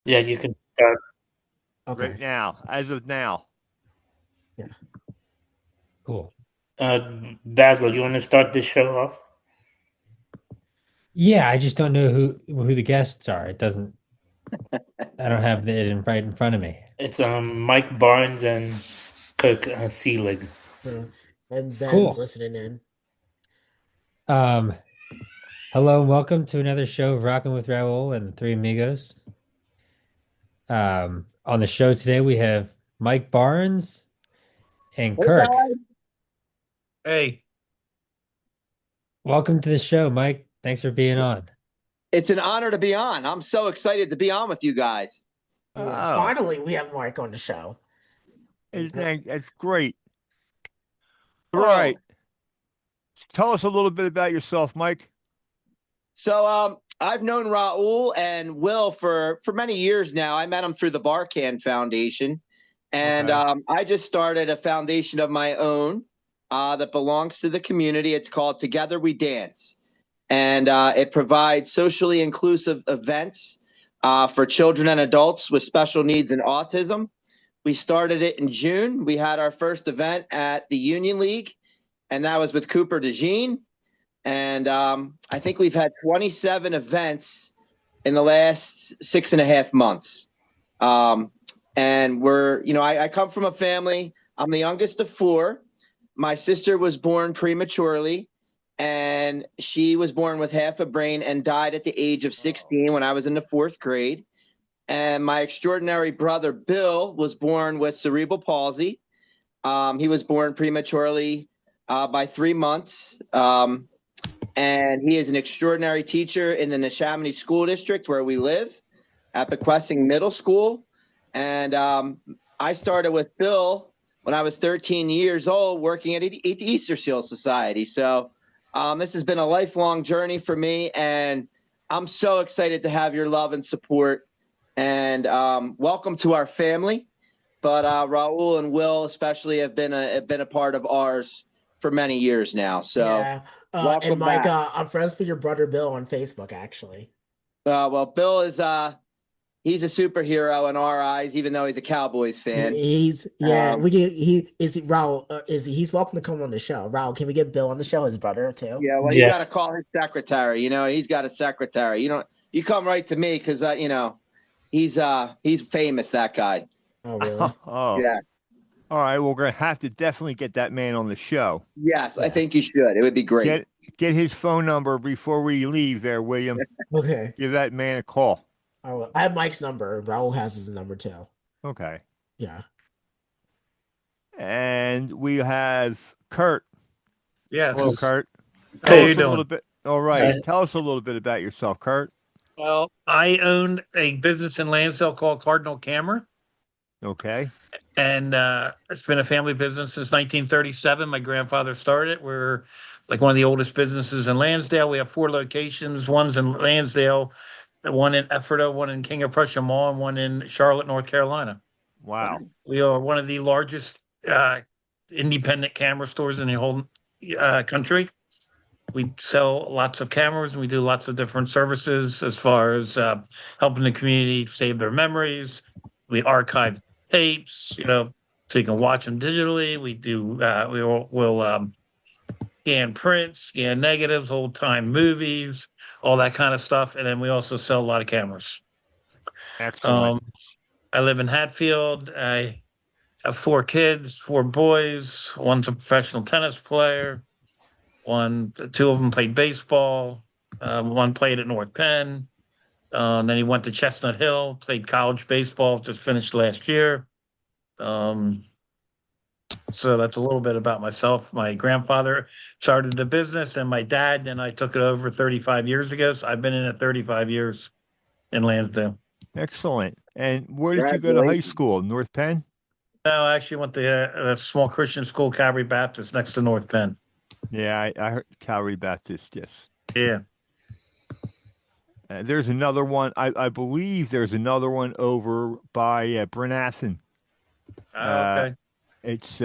Yeah, you can start. Right Okay. now, as of now. Yeah. Cool. Basil, you want to start this show off? Yeah, I just don't know who the guests are. It doesn't. I don't have right in front of me. It's Mike Barnes and Kirk Seelig. Uh, and Ben's Cool. listening in. Um, Hello and welcome to another show of Rockin' with Raul and Three Amigos. On the show today we have Mike Barnes and Hey Kirk. guys, Hey, Welcome to the show, Mike. Thanks for being on. it's an honor to be on. I'm so excited to be on with you guys. Yeah, Oh, finally we have Mike on the show. that's great. All Oh, right. Tell us a little bit about yourself, Mike. so I've known Rahul and Will for many years now. I met them through the Barcan Foundation, and Okay. I just started a foundation of my own that belongs to the community. It's called Together We Dance, and it provides socially inclusive events for children and adults with special needs and autism. We started it in June. We had our first event at the Union League, and that was with Cooper DeJean. And I think we've had 27 events in the last 6.5 months. And I come from a family. I'm the youngest of four. My sister was born prematurely, and she was born with half a brain and died at the age of 16 when I was in the fourth grade. And my extraordinary brother, Bill, was born with cerebral palsy. He was born prematurely by 3 months. And he is an extraordinary teacher in the Neshaminy School District where we live at Bequesing Middle School. And I started with Bill when I was 13 years old working at the Easter Seal Society. So this has been a lifelong journey for me, and I'm so excited to have your love and support. And welcome to our family. But Rahul and Will especially have been a part of ours for many years now. So Yeah. And welcome Mike, back. I'm friends with your brother Bill on Facebook, actually. Well, Bill is he's a superhero in our eyes, even though he's a Cowboys fan. We get Raul he's welcome to come on the show. Raul, can we get Bill on the show, his brother too? Yeah, well, you Yeah, got to call his secretary. He's got a secretary. You come right to me because he's famous. That guy. Oh, really? Oh, Yeah. all right. Well, we're gonna have to definitely get that man on the show. Yes, I Yeah. think you should. It would be great. Get his phone number before we leave there, William. Okay. Give that man a call. I have Mike's number. Raul has his number too. Okay. Yeah. And we have Kurt. yes. Hello, Kurt. How Tell you us a little doing? bit. All uh, right. Tell us a little bit about yourself, Kurt. Well, I owned a business in Lansdale called Cardinal Camera, Okay. and it's been a family business since 1937. My grandfather started it. We're like one of the oldest businesses in Lansdale. We have four locations. One's in Lansdale, one in Ephrata, one in King of Prussia Mall, and one in Charlotte, North Carolina. Wow. We are one of the largest independent camera stores in the whole country. We sell lots of cameras and we do lots of different services as far as helping the community save their memories. We archive tapes, so you can watch them digitally. We do, we'll scan prints, scan negatives, old time movies, all that kind of stuff. And then we also sell a lot of cameras. Excellent. Um, I live in Hatfield. I have four kids, four boys. One's a professional tennis player. Two of them played baseball. One played at North Penn. Then he went to Chestnut Hill, played college baseball, just finished last year. Um, so that's a little bit about myself. My grandfather started the business, and my dad, and I took it over 35 years ago. So I've been in it 35 years in Lansdale. Excellent. And where did you go to high Congratulations. school? North Penn? No, I actually went to a small Christian school, Calvary Baptist, next to North Penn. Yeah, I heard Calvary Baptist. Yes. Yeah. There's another one. I believe there's another one over by Brenathan. Okay. It's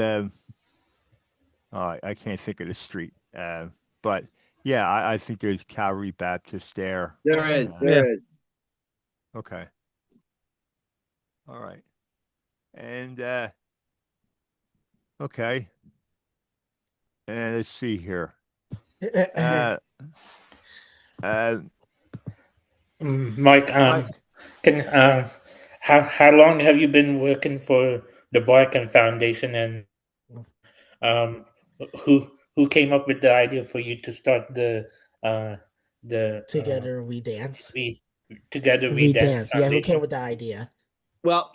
I can't think of the street. But yeah, I think there's Calvary Baptist there. There is. Yeah. There is. Okay. All right. And okay. And let's see here. Uh, uh, Mike, Mike, can how long have you been working for the Barkin Foundation, and um, who came up with the idea for you to start uh the Together we dance. we Together We We Dance dance. Yeah, who came Foundation? with the idea? Well,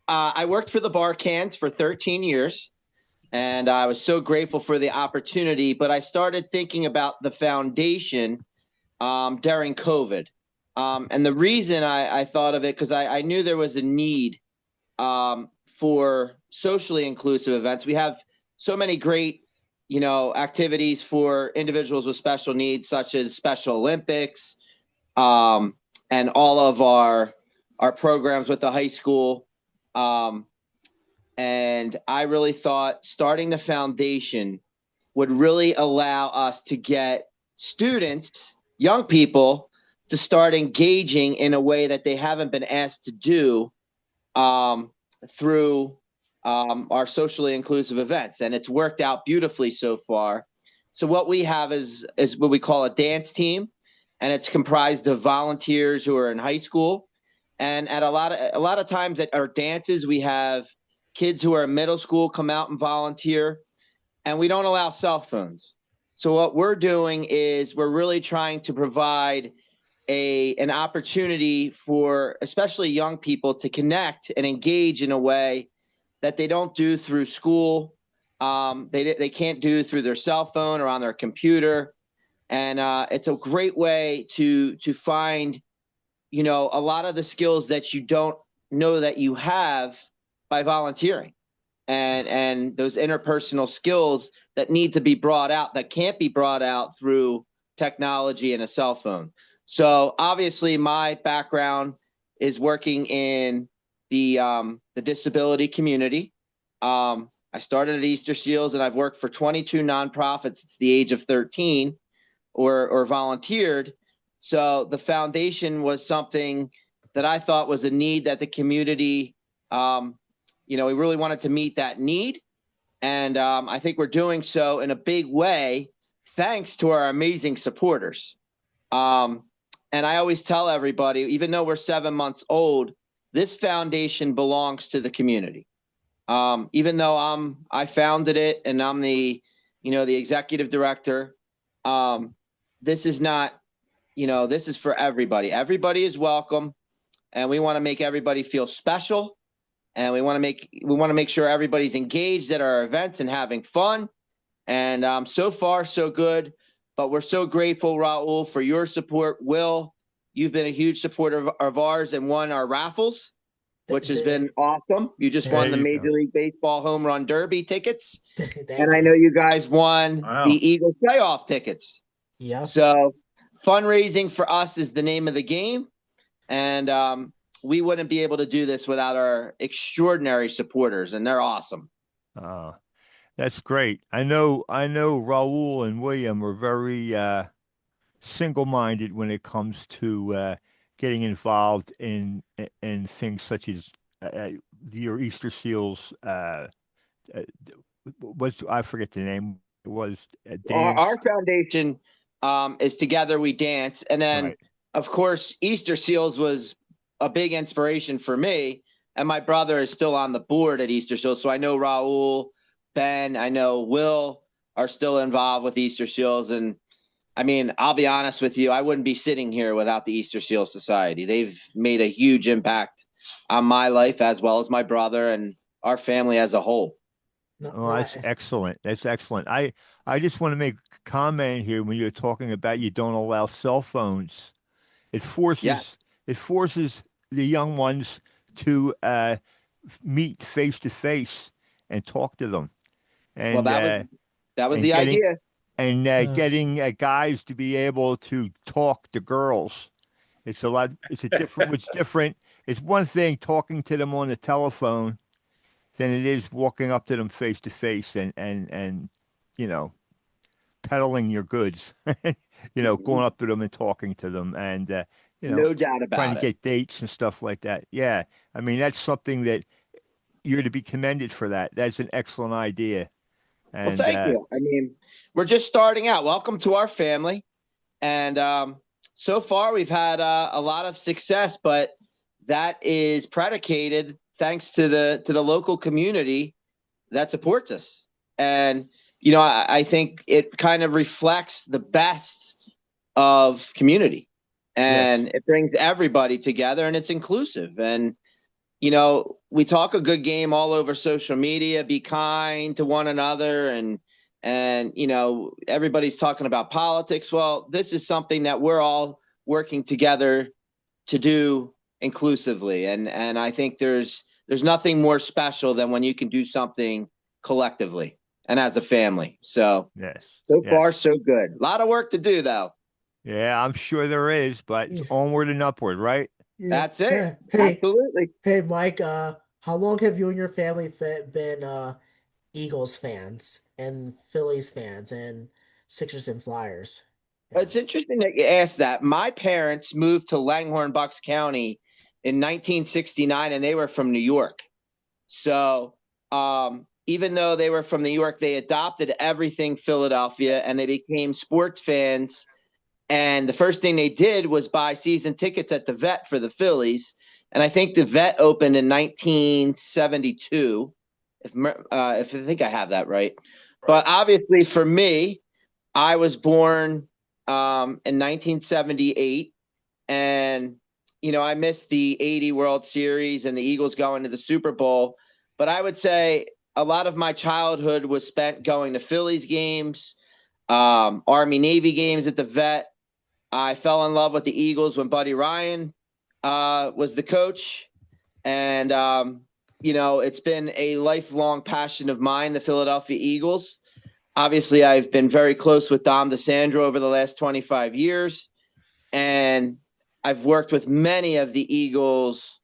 I worked for the Barcans for 13 years, and I was so grateful for the opportunity. But I started thinking about the foundation during COVID. And the reason I thought of it, because I knew there was a need for socially inclusive events. We have so many great, activities for individuals with special needs, such as Special Olympics, and all of our programs with the high school. And I really thought starting the foundation would really allow us to get students, young people, to start engaging in a way that they haven't been asked to do through our socially inclusive events. And it's worked out beautifully so far. So what we have is what we call a dance team, and it's comprised of volunteers who are in high school. And at a lot of times at our dances, we have kids who are in middle school come out and volunteer, and we don't allow cell phones. So what we're doing is we're really trying to provide an opportunity for especially young people to connect and engage in a way that they don't do through school. They can't do through their cell phone or on their computer. And it's a great way to find, a lot of the skills that you don't know that you have by volunteering, and those interpersonal skills that need to be brought out that can't be brought out through technology and a cell phone. So obviously my background is working in the disability community. I started at Easter Seals, and I've worked for 22 nonprofits since the age of 13 or volunteered. So the foundation was something that I thought was a need that the community, we really wanted to meet that need. And I think we're doing so in a big way, thanks to our amazing supporters. And I always tell everybody, even though we're 7 months old, this foundation belongs to the community. Even though I founded it and I'm the executive director, this is not, this is for everybody. Everybody is welcome, and we want to make everybody feel special. And we want to make sure everybody's engaged at our events and having fun. And so far, so good. But we're so grateful, Rahul, for your support. Will, you've been a huge supporter of ours and won our raffles, which has been awesome. You just won the Major League Baseball Home Run Derby tickets. And I know you guys won the Eagles playoff tickets. Yeah. So fundraising for us is the name of the game. And we wouldn't be able to do this without our extraordinary supporters, and they're awesome. That's great. I know Rahul and William are very single-minded when it comes to getting involved in things such as your Easter Seals. I forget the name. It was our foundation is Together We Dance, and then of course Easter Seals was a big inspiration for me. And my brother is still on the board at Easter Seals, so I know Rahul, Ben, I know Will are still involved with Easter Seals. And I mean, I'll be honest with you, I wouldn't be sitting here without the Easter Seals Society. They've made a huge impact on my life as well as my brother and our family as a whole. Oh, that's excellent. That's excellent. I just want to make a comment here when you're talking about you don't allow cell phones. It forces the young ones to meet face to face and talk to them. And that was the idea. And getting guys to be able to talk to girls. It's different. It's one thing talking to them on the telephone than it is walking up to them face to face and peddling your goods, going up to them and talking to them. And No doubt trying about to it. get dates and stuff like that. Yeah. I mean, that's something that you're to be commended for that. That's an excellent idea. Well, And thank you. I mean, we're just starting out. Welcome to our family. And so far, we've had a lot of success, but that is predicated thanks to the local community that supports us. And I think it kind of reflects the best of community, and yes. it brings everybody together, and it's inclusive. And we talk a good game all over social media, be kind to one another, and everybody's talking about politics. Well, this is something that we're all working together to do inclusively. And I think there's nothing more special than when you can do something collectively and as a family. So Yes. far, Yes. so good. A lot of work to do, though. Yeah, I'm sure there is, but it's onward and upward, right? Yeah. That's it. Hey, Absolutely. hey, Mike. How long have you and your family been Eagles fans and Phillies fans and Sixers and Flyers It's fans? interesting that you asked that. My parents moved to Langhorne, Bucks County in 1969, and they were from New York. So even though they were from New York, they adopted everything Philadelphia, and they became sports fans. And the first thing they did was buy season tickets at the Vet for the Phillies. And I think the Vet opened in 1972, if I think I have that right. But obviously for me, I was born in 1978, and I missed the 80 World Series and the Eagles going to the Super Bowl. But I would say a lot of my childhood was spent going to Phillies games, Army Navy games at the Vet. I fell in love with the Eagles when Buddy Ryan was the coach. And, it's been a lifelong passion of mine, the Philadelphia Eagles. Obviously, I've been very close with Dom DeSandro over the last 25 years. And I've worked with many of the Eagles'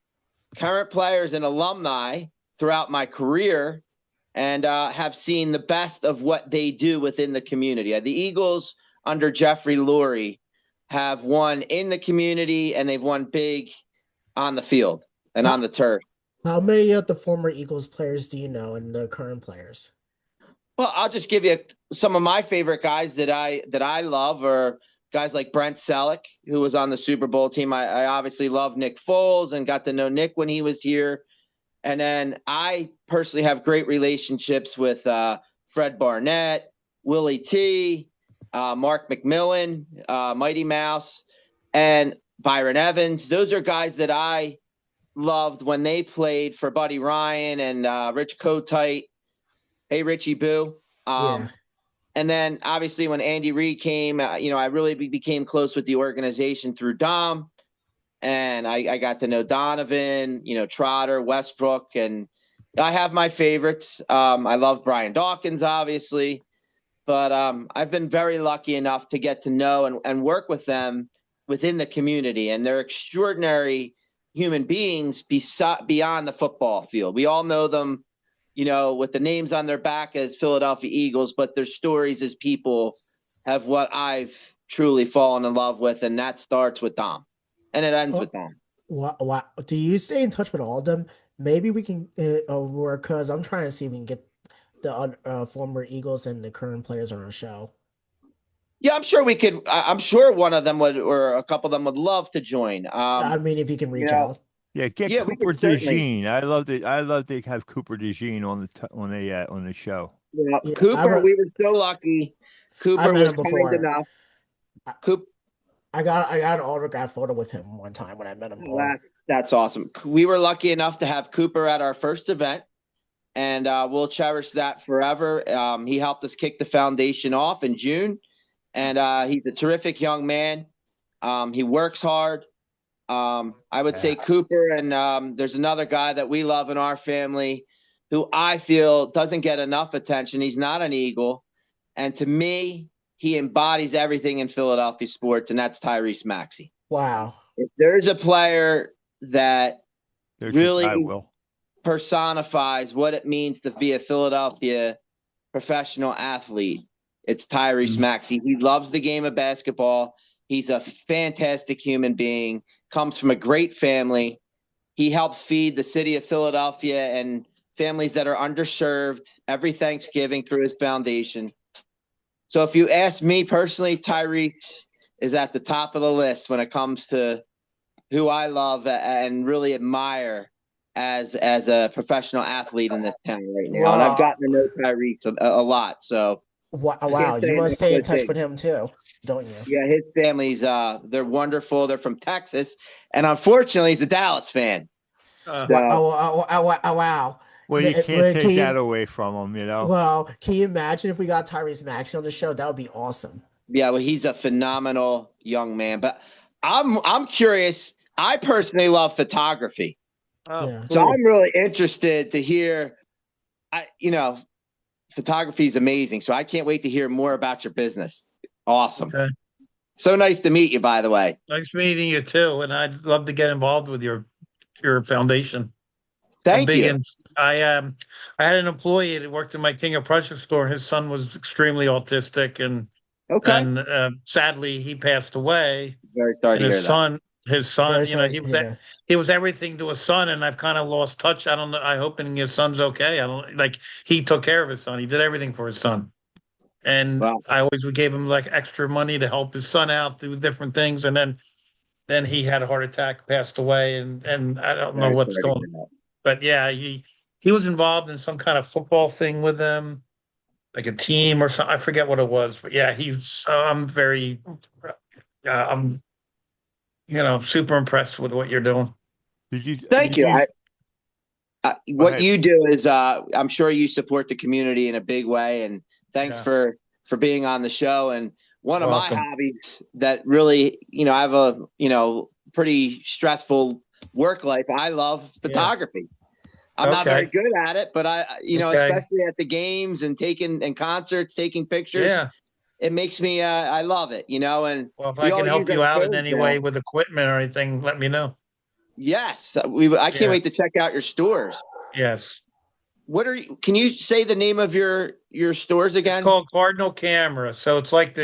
current players and alumni throughout my career, and have seen the best of what they do within the community. The Eagles under Jeffrey Lurie have won in the community, and they've won big on the field and on the turf. How many of the former Eagles players do you know and the current players? Well, I'll just give you some of my favorite guys that I love are guys like Brent Selleck, who was on the Super Bowl team. I obviously love Nick Foles and got to know Nick when he was here. And then I personally have great relationships with Fred Barnett, Willie T, Mark McMillan, Mighty Mouse, and Byron Evans. Those are guys that I loved when they played for Buddy Ryan and Rich Kotite. Hey, Richie Boo. Yeah. And then obviously when Andy Reid came, I really became close with the organization through Dom. And I got to know Donovan, Trotter, Westbrook, and I have my favorites. I love Brian Dawkins, obviously, but I've been very lucky enough to get to know and work with them within the community, and they're extraordinary human beings beyond the football field. We all know them, with the names on their back as Philadelphia Eagles, but their stories as people have what I've truly fallen in love with, and that starts with Dom. And it ends with Dom. What do you stay in touch with all of them? Maybe we can work, because I'm trying to see if we can get the former Eagles and the current players on our show. Yeah, I'm sure we could. I'm sure one of them would, or a couple of them would love to join. I mean, if you can reach out. Yeah, get Cooper DeJean. I love to have Cooper DeJean on the show. Yeah, Cooper, we were so lucky. Cooper was kind enough. I got an autograph photo with him one time when I met him. That's awesome. We were lucky enough to have Cooper at our first event, and we'll cherish that forever. He helped us kick the foundation off in June, and he's a terrific young man. He works hard. I would say Cooper, and there's another guy that we love in our family who I feel doesn't get enough attention. He's not an Eagle, and to me, he embodies everything in Philadelphia sports, and that's Tyrese Maxey. Wow. If there's a player that really personifies what it means to be a Philadelphia professional athlete, it's Tyrese Maxey. He loves the game of basketball. He's a fantastic human being, comes from a great family. He helps feed the city of Philadelphia and families that are underserved every Thanksgiving through his foundation. So if you ask me personally, Tyrese is at the top of the list when it comes to who I love and really admire as a professional athlete in this town right now. And I've Wow. gotten to know Tyrese a lot. So Wow, you must stay in touch with him too, don't you? yeah, his family's they're wonderful. They're from Texas, and unfortunately, he's a Dallas fan. Uh, Wow. Well, you can't take that away from him, you know. Well, can you imagine if we got Tyrese Maxey on the show? That would be awesome. Yeah, well, he's a phenomenal young man. But I'm curious. I personally love photography, Yeah. so I'm really interested to hear. Photography is amazing, so I can't wait to hear more about your business. Awesome. Okay. So nice to meet you, by the way. Nice meeting you too, and I'd love to get involved with your foundation. Thank you. I had an employee that worked in my King of Prussia store. His son was extremely autistic, and sadly he passed away. Very sorry to hear that. His son, Very sorry. he was everything to his son, and I've kind of lost touch. I don't know. I hoping his son's okay. I don't like he took care of his son. He did everything for his son. And Wow. I always would give him like extra money to help his son out do different things. And then he had a heart attack, passed away, and I don't know Very what's sorry to going hear on. that. But yeah, he was involved in some kind of football thing with them, like a team or something. I forget what it was, but yeah, I'm very I'm super impressed with what you're doing. Thank you. What you do is I'm sure you support the community in a big way, and thanks for being on the show. And one of my hobbies that really, I have a pretty stressful work life. I love photography. I'm not very good at it, but especially at the games and concerts, taking pictures. Yeah. It makes me I love it, and well, if I can help you out in any way with equipment or anything, let me know. Yes, I can't wait to check out your stores. Yes. Can you say the name of your stores again? It's called Cardinal Camera. So it's like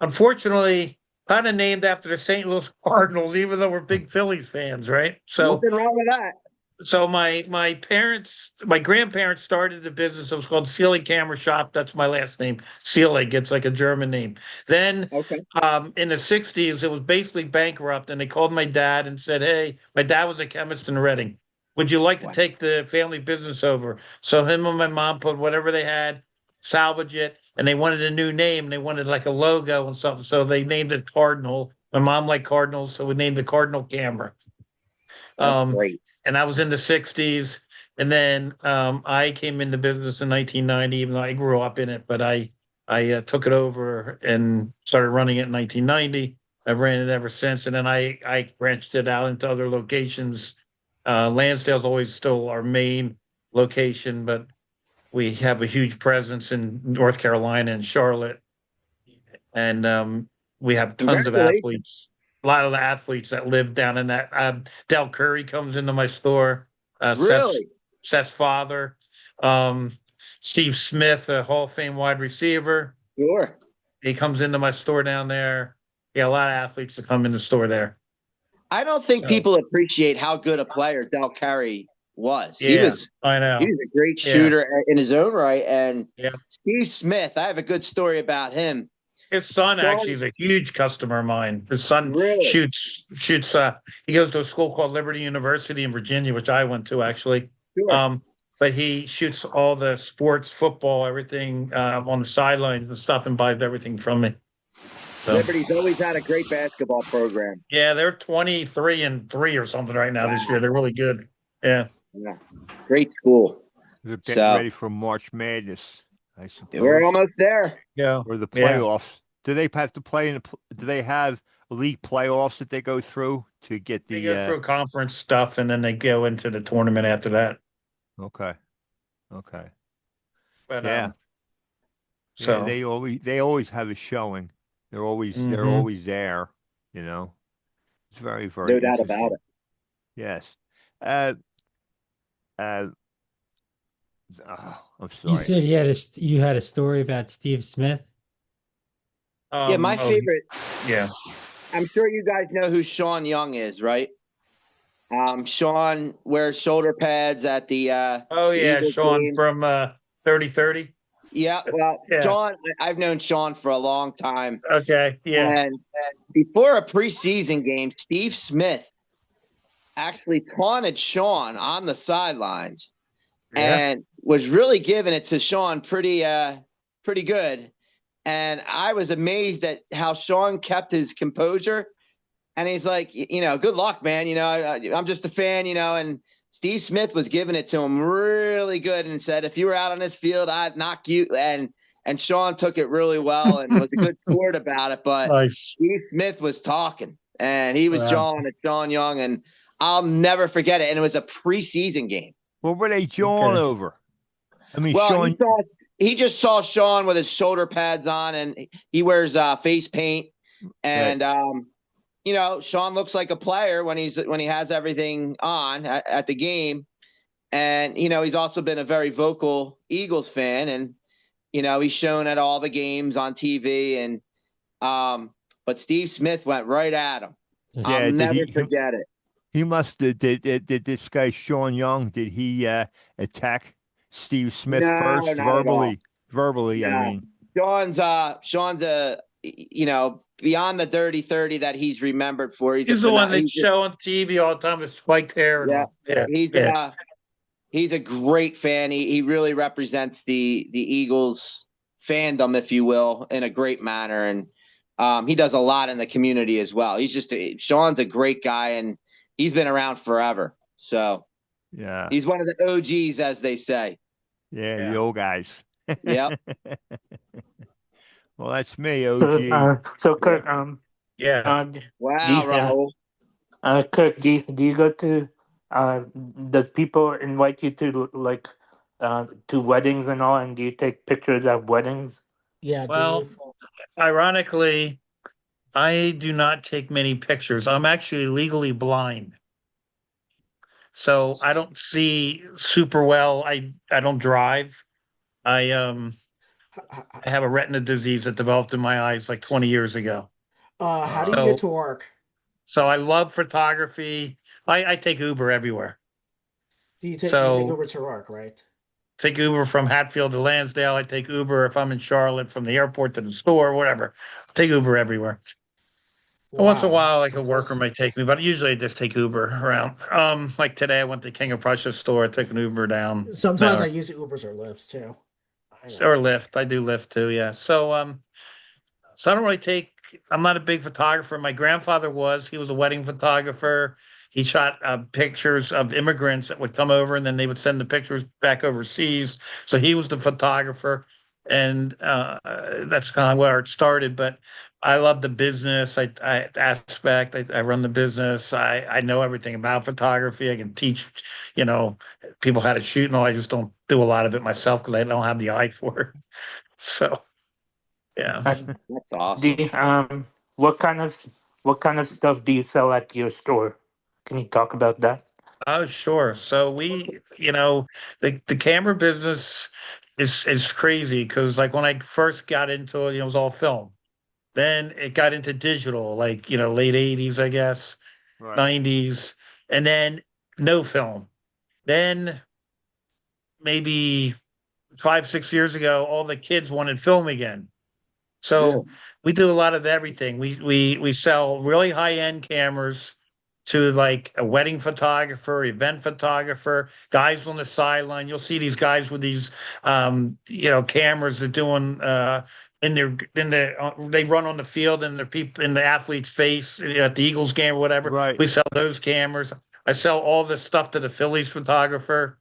unfortunately, kind of named after the St. Louis Cardinals, even though we're big Phillies fans, right? So nothing wrong with that. So my grandparents started the business. It was called SEELIG Camera Shop. That's my last name, SEELIG. It's like a German name. Then, in the '60s, it was basically bankrupt, and they called my dad and said, "Hey, my dad was a chemist in Reading. Would you like to take the family business over?" So him and my mom put whatever they had, salvage it, and they wanted a new name. They wanted like a logo and something, so they named it Cardinal. My mom liked Cardinals, so we named it Cardinal Camera. That's great. And I was in the '60s, and then I came into business in 1990. Even though I grew up in it, but I took it over and started running it in 1990. I've ran it ever since, and then I branched it out into other locations. Lansdale's always still our main location, but we have a huge presence in North Carolina and Charlotte, and we have tons of athletes. A lot of the athletes that live down in that. Del Curry comes into my store. Really? Seth's father. Steve Smith, a Hall of Fame wide receiver. Sure. He comes into my store down there. Yeah, a lot of athletes that come in the store there. I don't think people appreciate how good a player Del Curry was. Yeah, I know. He was a great shooter in his own right. And Steve Smith, I have a good story about him. His son actually is a huge customer of mine. His son shoots. He goes to a school called Liberty University in Virginia, which I went to actually. Sure. But he shoots all the sports, football, everything on the sidelines and stuff, and buys everything from me. So, Liberty's always had a great basketball program. Yeah, they're 23-3 or something right now this year. They're really good. Yeah. Great school. They're getting ready for March Madness. I suppose. We're almost there. Yeah. Or the playoffs. Do they have to play do they have league playoffs that they go through to get the? They go through conference stuff, and then they go into the tournament after that. Okay. But so they always have a showing. They're always there. It's very, very no doubt about it. Yes. I'm sorry. You said you had a story about Steve Smith. Yeah, my favorite. Yeah. I'm sure you guys know who Sean Young is, right? Sean wears shoulder pads at the Oh the yeah, Eagles Sean game. from 30-30. Yeah, well, Yeah. Sean, I've known Sean for a long time, Okay. Yeah. and before a preseason game, Steve Smith actually taunted Sean on the sidelines Yeah. and was really giving it to Sean pretty good. And I was amazed at how Sean kept his composure. And he's like, good luck, man. I'm just a fan, and Steve Smith was giving it to him really good and said, if you were out on this field, I'd knock you. And Sean took it really well and was a good sport about it. But Nice. Steve Smith was talking and he was Wow. jawing at Sean Young, and I'll never forget it. And it was a preseason game. What were they jawing over? I mean, Well, Sean. he just saw Sean with his shoulder pads on, and he wears face paint. And Sean looks like a player when he has everything on at the game. And he's also been a very vocal Eagles fan, and he's shown at all the games on TV. And but Steve Smith went right at him. Yeah, I'll never forget it. He must have did this guy Sean Young, did he attack Steve Smith first not at verbally? Verbally, Yeah. I mean. Sean's a beyond the dirty 30 that he's remembered for. He's the one that's show on TV all the time with spiked hair. Yeah. He's a great fan. He really represents the Eagles fandom, if you will, in a great manner. And he does a lot in the community as well. Sean's a great guy, and he's been around forever. So yeah, he's one of the OGs, as they say. Yeah, the old guys. Yep. Well, that's me, OG. So Kirk, yeah. Wow, Rahul. Kirk, do you go to? Does people invite you to to weddings and all, and do you take pictures at weddings? Yeah. Well, ironically, I do not take many pictures. I'm actually legally blind, so I don't see super well. I don't drive. I have a retina disease that developed in my eyes like 20 years ago. How do you get to work? So I love photography. I take Uber everywhere. You take Uber to work, right? Take Uber from Hatfield to Lansdale. I take Uber if I'm in Charlotte from the airport to the store, whatever. Take Uber everywhere. Wow. Once in a while, like a worker might take me, but usually I just take Uber around. Like today, I went to King of Prussia store. I took an Uber down. Sometimes I use Ubers or Lyfts too. Or Lyft. I do Lyft too. Yeah. So I don't really take. I'm not a big photographer. My grandfather was. He was a wedding photographer. He shot pictures of immigrants that would come over, and then they would send the pictures back overseas. So he was the photographer, and that's kind of where it started. But I love the business aspect. I run the business. I know everything about photography. I can teach, people how to shoot and all. I just don't do a lot of it myself because I don't have the eye for it. So, yeah, that's awesome. What kind of stuff do you sell at your store? Can you talk about that? Oh, sure. So the camera business is crazy because like when I first got into it, it was all film. Then it got into digital, like late 80s, I guess, Right. 90s, and then no film. Then maybe 5-6 years ago, all the kids wanted film again. So we do a lot of everything. We sell really high-end cameras to like a wedding photographer, event photographer, guys on the sideline. You'll see these guys with these cameras they're doing they run on the field and they're people in the athlete's face at the Eagles game or whatever. Right. We sell those cameras. I sell all this stuff to the Phillies photographer,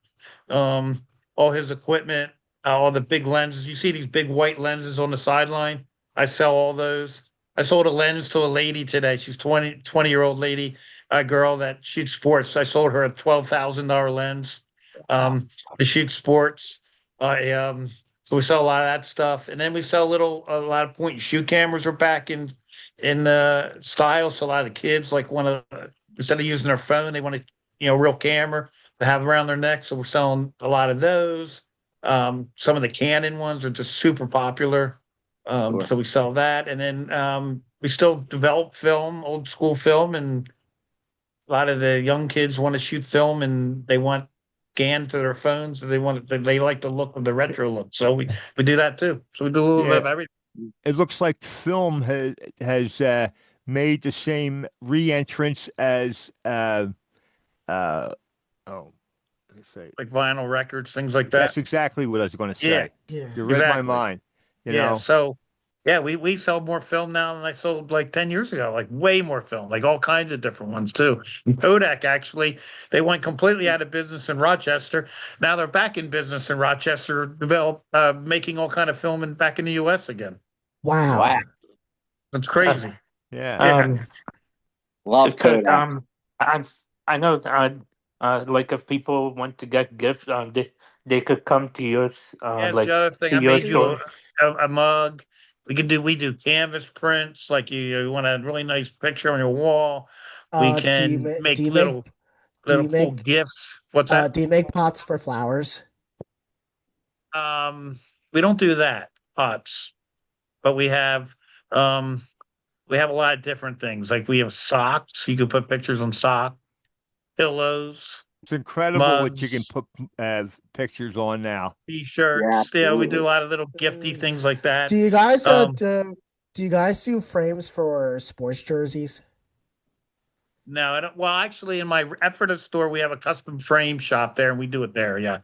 all his equipment, all the big lenses. You see these big white lenses on the sideline. I sell all those. I sold a lens to a lady today. She's 20-year-old lady, a girl that shoots sports. I sold her a $12,000 lens to shoot sports. So we sell a lot of that stuff, and then we sell a lot of point and shoot cameras are back in style. So a lot of the kids want to instead of using their phone, they want a real camera to have around their neck. So we're selling a lot of those. Some of the Canon ones are just super popular. Sure. So we sell that, and then we still develop film, old school film, and a lot of the young kids want to shoot film, and they want scanned to their phones. And they like the look of the retro look. So we do that too. So we do a little bit Yeah, of everything. it looks like film has made the same re-entrance as uh oh, let me say Like vinyl records, things like that. that's exactly what I was going to Yeah, say. Yeah. You read my exactly. mind. You Yeah. know, So yeah, we sell more film now than I sold like 10 years ago, like way more film, like all kinds of different ones too. Kodak actually, they went completely out of business in Rochester. Now they're back in business in Rochester, making all kind of film and back in the US again. Wow. Wow. It's crazy. yeah. Yeah. Love Because Kodak. I know like if people want to get gifts, they could come to yours, That's like the other thing. to I your made you store. a mug. We do canvas prints, like you want a really nice picture on your wall. We Do you can make do make you make do little you cool make gifts. What's that? do you make pots for flowers? Um, we don't do that, pots, but um we have a lot of different things. Like we have socks. You can put pictures on sock, pillows, It's incredible what you can mugs, put pictures on now. Yeah, t-shirts. Yeah, we do a absolutely. lot of little gifty things like that. Do you guys Um, do you guys do frames for sports jerseys? no, I don't. Well, actually, in my Ephrata store, we have a custom frame shop there, and we do it there. Yeah,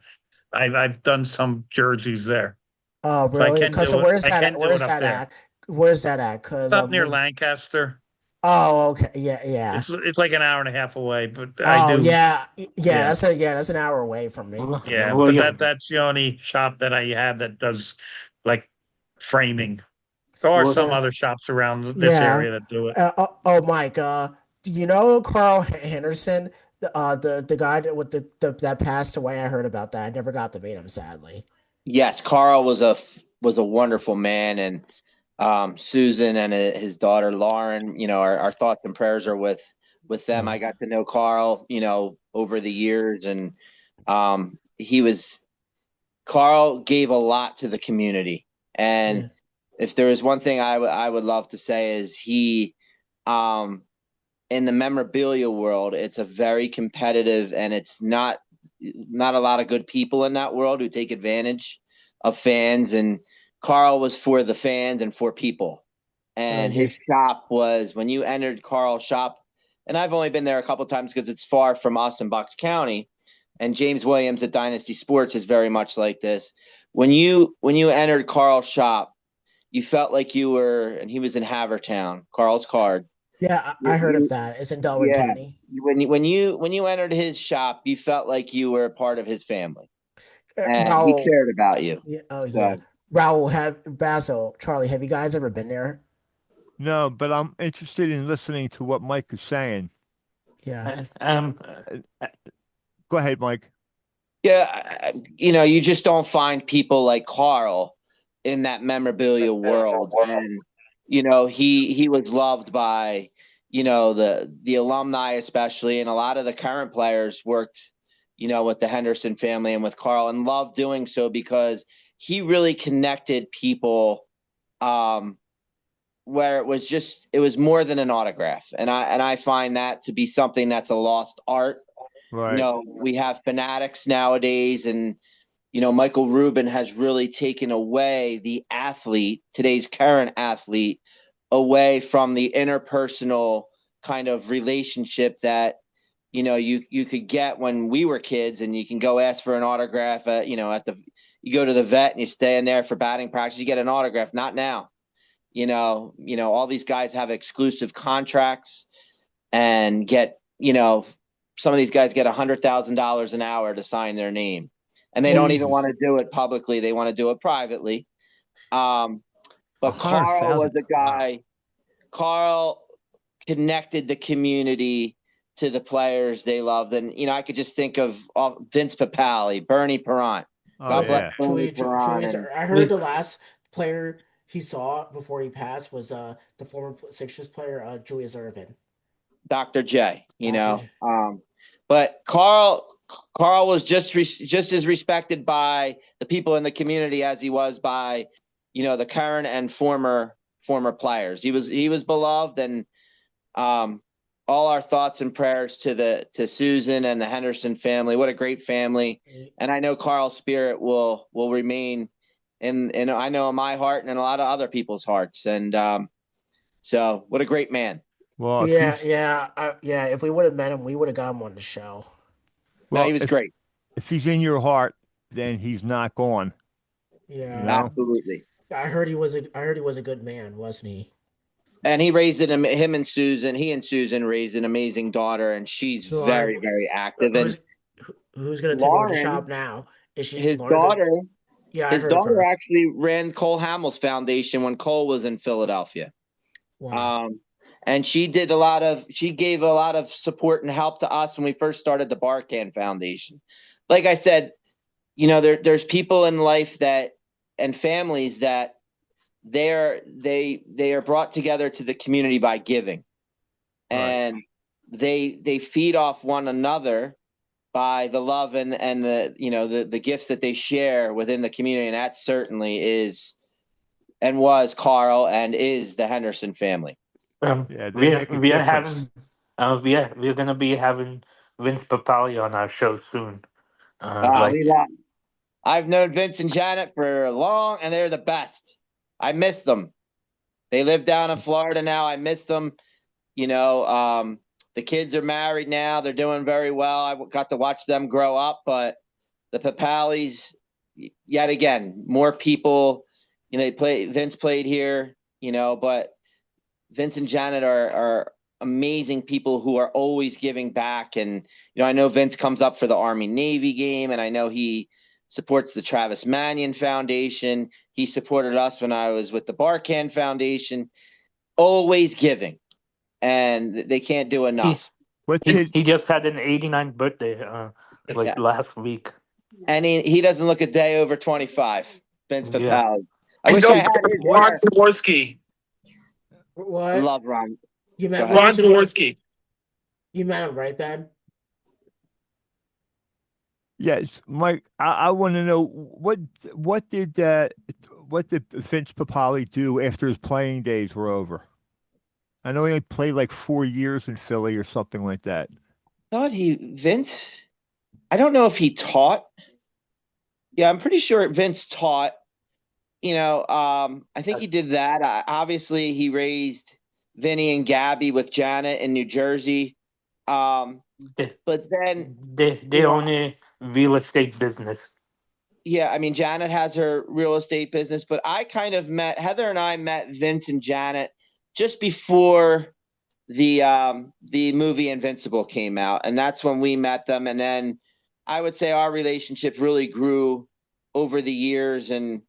I've done some jerseys there, Oh, so I really? can Cause so do it. where's I that at? can do it Where's up that there. at? Where's that at? Cause Up near Lancaster. oh, okay, yeah, yeah. It's like an hour and a half away, but I Oh, do. yeah, yeah. Yeah, That's an hour away from me. yeah, Well, but yeah. that's the only shop that I have that does like framing. There are Well, some Yeah, other shops around this yeah. area that do it. Mike. Do you know Carl Henderson? The guy with that passed away. I heard about that. I never got to meet him, sadly. Yes, Carl was a wonderful man, and Susan and his daughter Lauren. Our thoughts and prayers are with them. Yeah, I got to know Carl, over the years, and he was Carl gave a lot to the community. And yeah, if there is one thing I would love to say is he, um, in the memorabilia world, it's a very competitive, and it's not a lot of good people in that world who take advantage of fans. And Carl was for the fans and for people. And yeah. his shop was, when you entered Carl's shop, and I've only been there a couple times because it's far from us in Bucks County. And James Williams at Dynasty Sports is very much like this. When you entered Carl's shop, you felt like you were, and he was in Havertown, Carl's Card. Yeah, I heard of You, that. It's in Delaware yeah. County. When you entered his shop, you felt like you were a part of his family, and he Raul. cared about you. Yeah. Oh, yeah. So Raul, Basil, Charlie. Have you guys ever been there? No, but I'm interested in listening to what Mike is saying. Yeah. um, Go ahead, Mike. yeah, you just don't find people like Carl in that memorabilia world, and he was loved by the alumni especially, and a lot of the current players worked with the Henderson family and with Carl, and loved doing so because he really connected people, where it was more than an autograph, and I find that to be something that's a lost art. Right. We have fanatics nowadays, and Michael Rubin has really taken away today's current athlete, away from the interpersonal kind of relationship that you could get when we were kids, and you can go ask for an autograph you go to the vet and you stay in there for batting practice, you get an autograph. Not now. All these guys have exclusive contracts and get some of these guys get $100,000 an hour to sign their name, and they don't even Jesus. want to do it publicly. They want to do it privately. But Carl 100,000. was a Wow. guy. Carl connected the community to the players they loved, and I could just think of Vince Papale, Bernie Perrant. Oh God bless yeah. Bernie Perrant. And I heard the last player he saw before he passed was the former Sixers player Julius Ervin. Dr. J, Dr. J. But Carl was just as respected by the people in the community as he was by, the current and former players. He was beloved, and all our thoughts and prayers to Susan and the Henderson family. What a great family. And I know Carl's spirit will remain in I know in my heart and in a lot of other people's hearts. And so what a great man. Well, Yeah. If we would have met him, we would have got him on the show. No, he was great. If he's in your heart, then he's not gone. Yeah. You know? Absolutely. I heard he was a good man, wasn't he? And he raised he and Susan raised an amazing daughter, and she's So very, very active. And who's gonna take over the shop now? Is she his Lauren daughter? Yeah, I His heard of daughter her. actually ran Cole Hamels Foundation when Cole was in Philadelphia. Wow. And she gave a lot of support and help to us when we first started the Barcan Foundation. Like I said, there's people in life and families that they are brought together to the community by giving, and they feed off one another by the love and the gifts that they share within the community. And that certainly is and was Carl and is the Henderson family. Yeah, they make a difference. We're gonna be having Vince Papali on our show soon. I've known Vince and Janet for long, and they're the best. I miss them. They live down in Florida now. I miss them. The kids are married now. They're doing very well. I got to watch them grow up, but the Papalis, yet again, more people. Vince played here, but Vince and Janet are amazing people who are always giving back. And, I know Vince comes up for the Army-Navy game, and I know he supports the Travis Manion Foundation. He supported us when I was with the Barcan Foundation, always giving. And they can't do enough. He just had an 89th birthday last week. And he doesn't look a day over 25, Vince Papali. I wish I had Ron Jaworski. What? Love Ron. You met Ron Jaworski. You met him, right, Ben? Yes, Mike. I want to know what did Vince Papali do after his playing days were over? I know he only played like 4 years in Philly or something like that. Vince, I don't know if he taught. Yeah, I'm pretty sure Vince taught. I think he did that. Obviously, he raised Vinny and Gabby with Janet in New Jersey. But then they own a real estate business. Yeah, I mean, Janet has her real estate business, but Heather and I met Vince and Janet just before the movie Invincible came out, and that's when we met them. And then I would say our relationship really grew over the years. And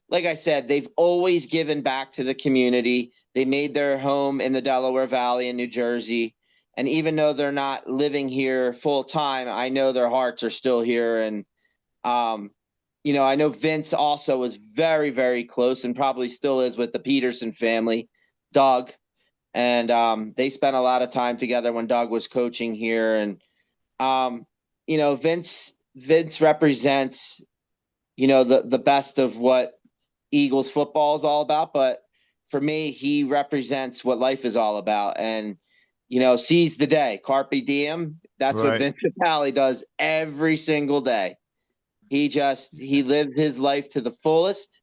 like I said, they've always given back to the community. They made their home in the Delaware Valley in New Jersey. And even though they're not living here full time, I know their hearts are still here. And, I know Vince also was very, very close and probably still is with the Peterson family, Doug. And they spent a lot of time together when Doug was coaching here. And, Vince represents, the best of what Eagles football is all about. But for me, he represents what life is all about. And, seize the day, carpe diem. That's what Vince Papali does every single day. He lived his life to the fullest,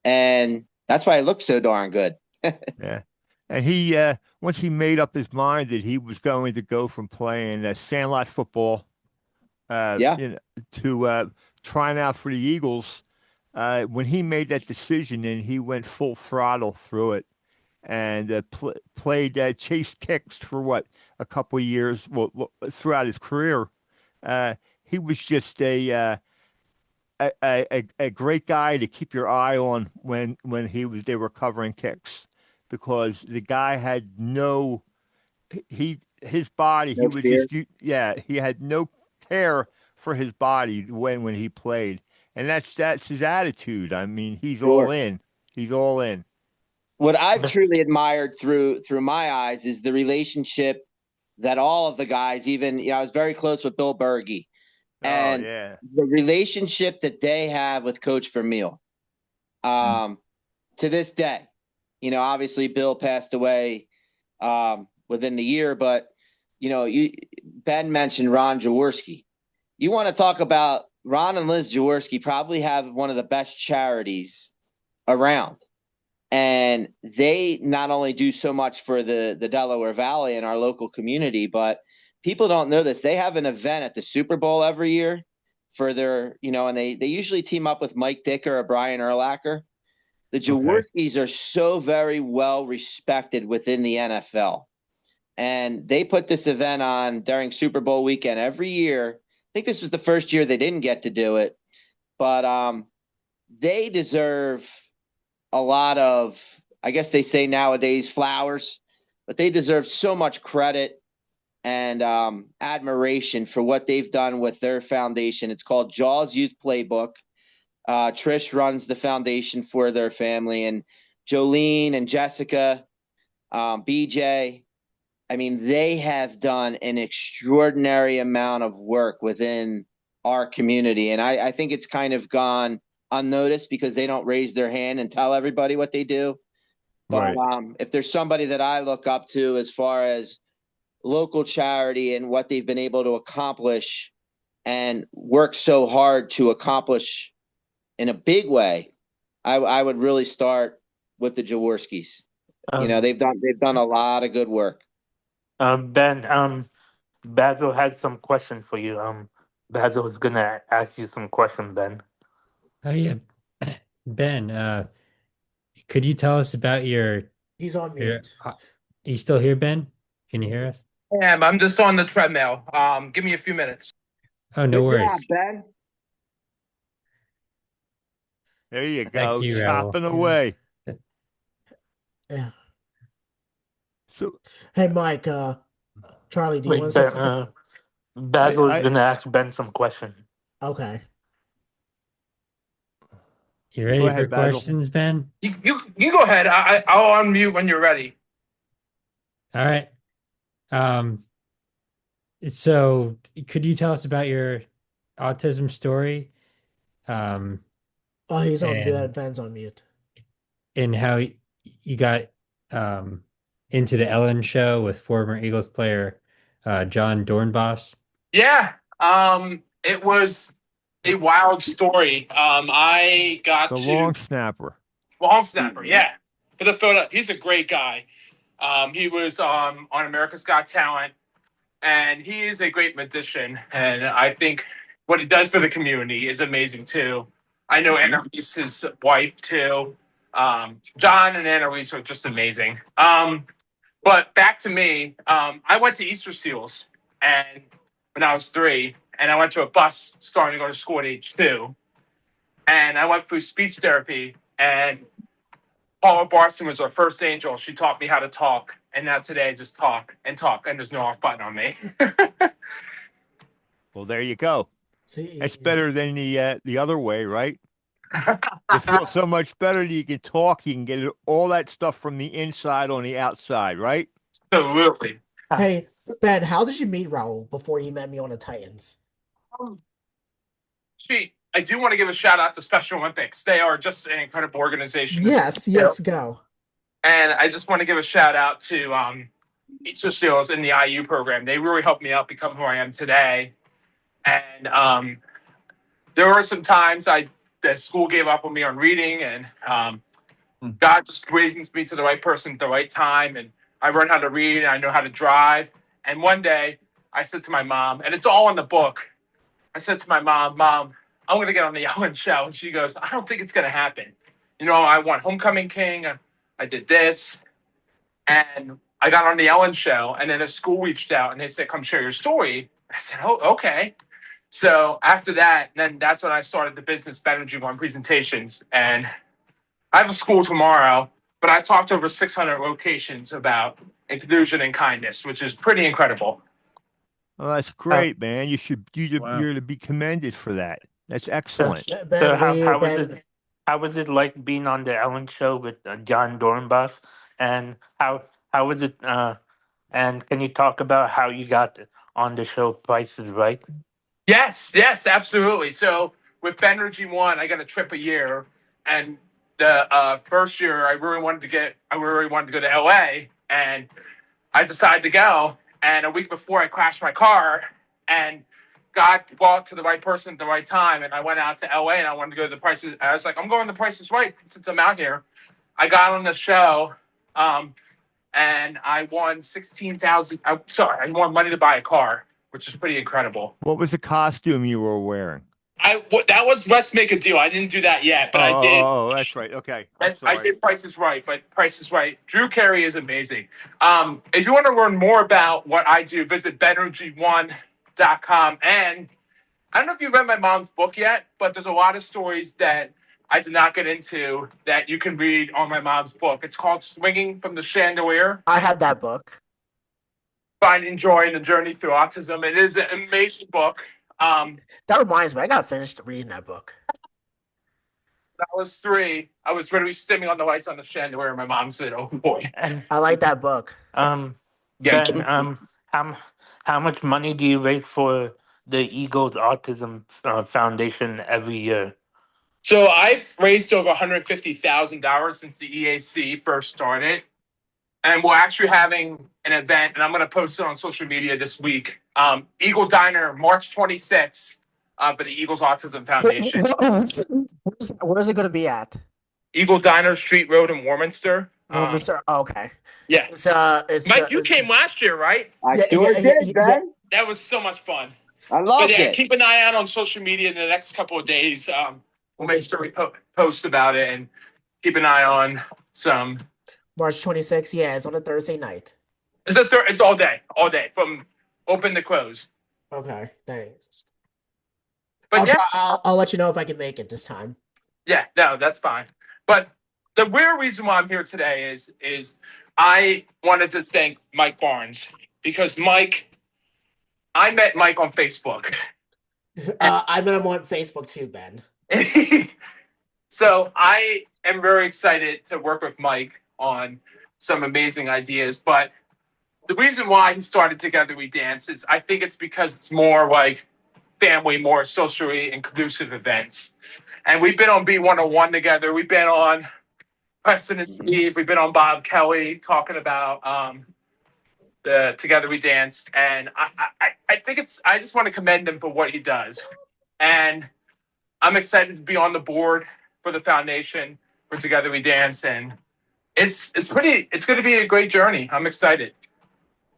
and that's why he looks so darn good. Yeah, and he once he made up his mind that he was going to go from playing sandlot football, to trying out for the Eagles. When he made that decision, and he went full throttle through it. And played chased kicks for a couple of years throughout his career. He was just a great guy to keep your eye on when they were covering kicks, because the guy had his body No fear. he had no care for his body when he played, and that's his attitude. I mean, he's all in. He's all in. What I've truly admired through my eyes is the relationship that all of the guys, even, I was very close with Bill Berge, and the relationship that they have with Coach Vermeil. to this day. Obviously Bill passed away within the year, but Ben mentioned Ron Jaworski. You want to talk about Ron and Liz Jaworski probably have one of the best charities around. And they not only do so much for the Delaware Valley and our local community, but people don't know this. They have an event at the Super Bowl every year for their, and they usually team up with Mike Dicker or Brian Urlacher. The Jaworskis are so very well respected within the NFL. And they put this event on during Super Bowl weekend every year. I think this was the first year they didn't get to do it. But they deserve a lot of, I guess they say nowadays, flowers. But they deserve so much credit and admiration for what they've done with their foundation. It's called Jaws Youth Playbook. Trish runs the foundation for their family, and Jolene and Jessica, BJ. I mean, they have done an extraordinary amount of work within our community. And I think it's kind of gone unnoticed because they don't raise their hand and tell everybody what they do. But if there's somebody that I look up to as far as local charity and what they've been able to accomplish and work so hard to accomplish in a big way, I would really start with the Jaworskis. They've done a lot of good work. Ben, Basil has some question for you. Basil was gonna ask you some question, Ben. Oh yeah, Ben. Could you tell us about your? He's on mute. Are you still here, Ben? Can you hear us? I'm just on the treadmill. Give me a few minutes. Oh, no worries. Job, Ben. There you Thank go, you, chopping Rahul. away. Yeah. So Hey, Mike. Charlie, do you want to say something? Basil is gonna ask Ben some question. Okay. You ready Go ahead, for Basil. questions, Ben? You go ahead. I'll unmute when you're ready. All right. So could you tell us about your autism story? Oh, he's on And- mute. Ben's on mute. And how you got into the Ellen show with former Eagles player John Dornbos? Yeah. It was a wild story. I got the to long snapper. long snapper. Yeah, for the Philadelphia. He's a great guy. He was on America's Got Talent, and he is a great magician. And I think what he does for the community is amazing too. I know Annalise, his wife, too. John and Annalise are just amazing. But back to me, I went to Easter Seals and when I was 3, and I went to a bus starting to go to school at age 2. And I went through speech therapy, and Paula Barson was our first angel. She taught me how to talk, and now today I just talk, and there's no off button on me. Well, there you go. See, That's better than the other way, right? You feel so much better that you can talk. You can get all that stuff from the inside on the outside, right? Absolutely. Hey, Ben, how did you meet Rahul before you met me on the Titans? I do want to give a shout out to Special Olympics. They are just an incredible organization. Yes, go. And I just want to give a shout out to Easter Seals in the IU program. They really helped me out become who I am today. And there were some times the school gave up on me on reading, and God just brings me to the right person at the right time. And I learned how to read, and I know how to drive. And one day I said to my mom, and it's all in the book, I said to my mom, I'm going to get on the Ellen show. And she goes, I don't think it's going to happen. I won Homecoming King. I did this. And I got on the Ellen show. And then a school reached out and they said, come share your story. I said, oh, okay. So after that, then that's when I started the business Energy One presentations. And I have a school tomorrow, but I talked to over 600 locations about inclusion and kindness, which is pretty incredible. Oh, that's great, man. You're to be commended for that. That's excellent. Ben, So how was it like being on the Ellen show with John Dornbos, and how was it? And can you talk about how you got on the show Price is Right? Yes, absolutely. So with Energy One, I got a trip a year, and the first year, I really wanted to go to LA, and I decided to go. And a week before, I crashed my car, and God brought to the right person at the right time. And I went out to LA, and I wanted to go to the Prices. I was like, I'm going to Price is Right since I'm out here. I got on the show, and I won 16,000. I won money to buy a car, which is pretty incredible. What was the costume you were wearing? That was Let's Make a Deal. I didn't do that yet, but I did. Oh, that's right. Okay. I'm sorry. I did Price is Right, but Price is Right. Drew Carey is amazing. If you want to learn more about what I do, visit benergy1.com. And I don't know if you read my mom's book yet, but there's a lot of stories that I did not get into that you can read on my mom's book. It's called Swinging from the Chandelier. I have that book. Finding Joy in the Journey Through Autism. It is an amazing book. That reminds me, I got finished reading that book. I was 3. I was ready to be stimming on the lights on the chandelier, and my mom said, "Oh boy." And I like that book. Yeah. Ben, how much money do you raise for the Eagles Autism Foundation every year? So I've raised over $150,000 since the EAC first started, and we're actually having an event, and I'm going to post it on social media this week. Eagle Diner, March 26th, for the Eagles Autism Foundation. Where is it going to be at? Eagle Diner, Street Road in Warminster. Okay. Yeah. Mike, you it's, came last year, right? I sure did, Ben. That was so much fun. I loved it. Keep an eye out on social media in the next couple of days. We'll make sure we post about it, and keep an eye on some. March 26th. Yeah, it's on a Thursday night. It's all day from open to close. Okay, thanks. But I'll let you know if I can make it this time. Yeah, no, that's fine. But the real reason why I'm here today is I wanted to thank Mike Barnes, because I met Mike on Facebook. I met him on Facebook too, Ben. So I am very excited to work with Mike on some amazing ideas. But the reason why he started Together We Dance is I think it's because it's more like family, more socially inclusive events. And we've been on B101 together. We've been on Preston and Steve. We've been on Bob Kelly talking about the Together We Dance. And I think I just want to commend him for what he does. And I'm excited to be on the board for the foundation for Together We Dance. And it's going to be a great journey. I'm excited.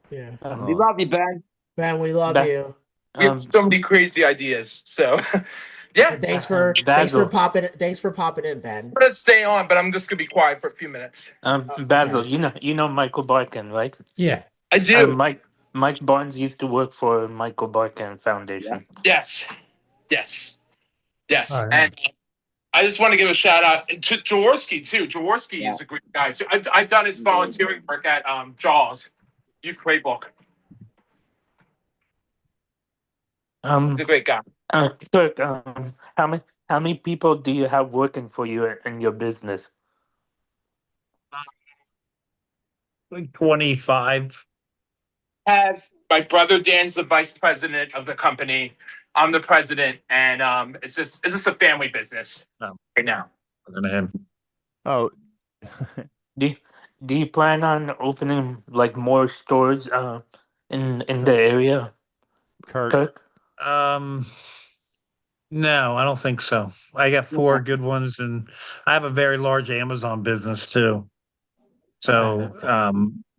Yeah. We love you, Ben. Ben, we love you. We have so many crazy ideas. So yeah. Thanks for popping in, Ben. I'm gonna stay on, but I'm just gonna be quiet for a few minutes. Basil, okay. you know Michael Barkin, right? Yeah. I do. Mike Barnes used to work for Michael Barkin Foundation. Yes. All right. And I just want to give a shout out to Jaworski too. Jaworski is a great guy too. I've done his volunteering work at Jaws Youth Playbook. He's a great guy. Kirk, how many people do you have working for you in your business? Like 25. Have my brother Dan's the vice president of the company. I'm the president, and it's just a family business right now. Looking at him. Oh, Do you plan on opening like more stores in the area, Kirk? No, I don't think so. I got 4 good ones, and I have a very large Amazon business too. So,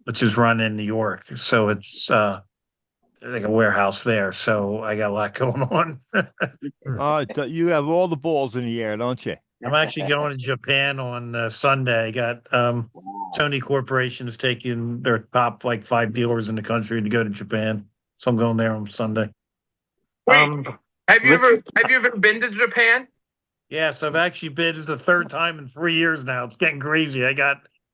which is run in New York. So it's like a warehouse there. So I got a lot going on. you have all the balls in the air, don't you? I'm actually going to Japan on Sunday. I got Sony Corporation's taking their top like 5 dealers in the country to go to Japan. So I'm going there on Sunday. Wait, have you ever been to Japan? Yes, I've actually been. It's the 3rd time in 3 years now. It's getting crazy.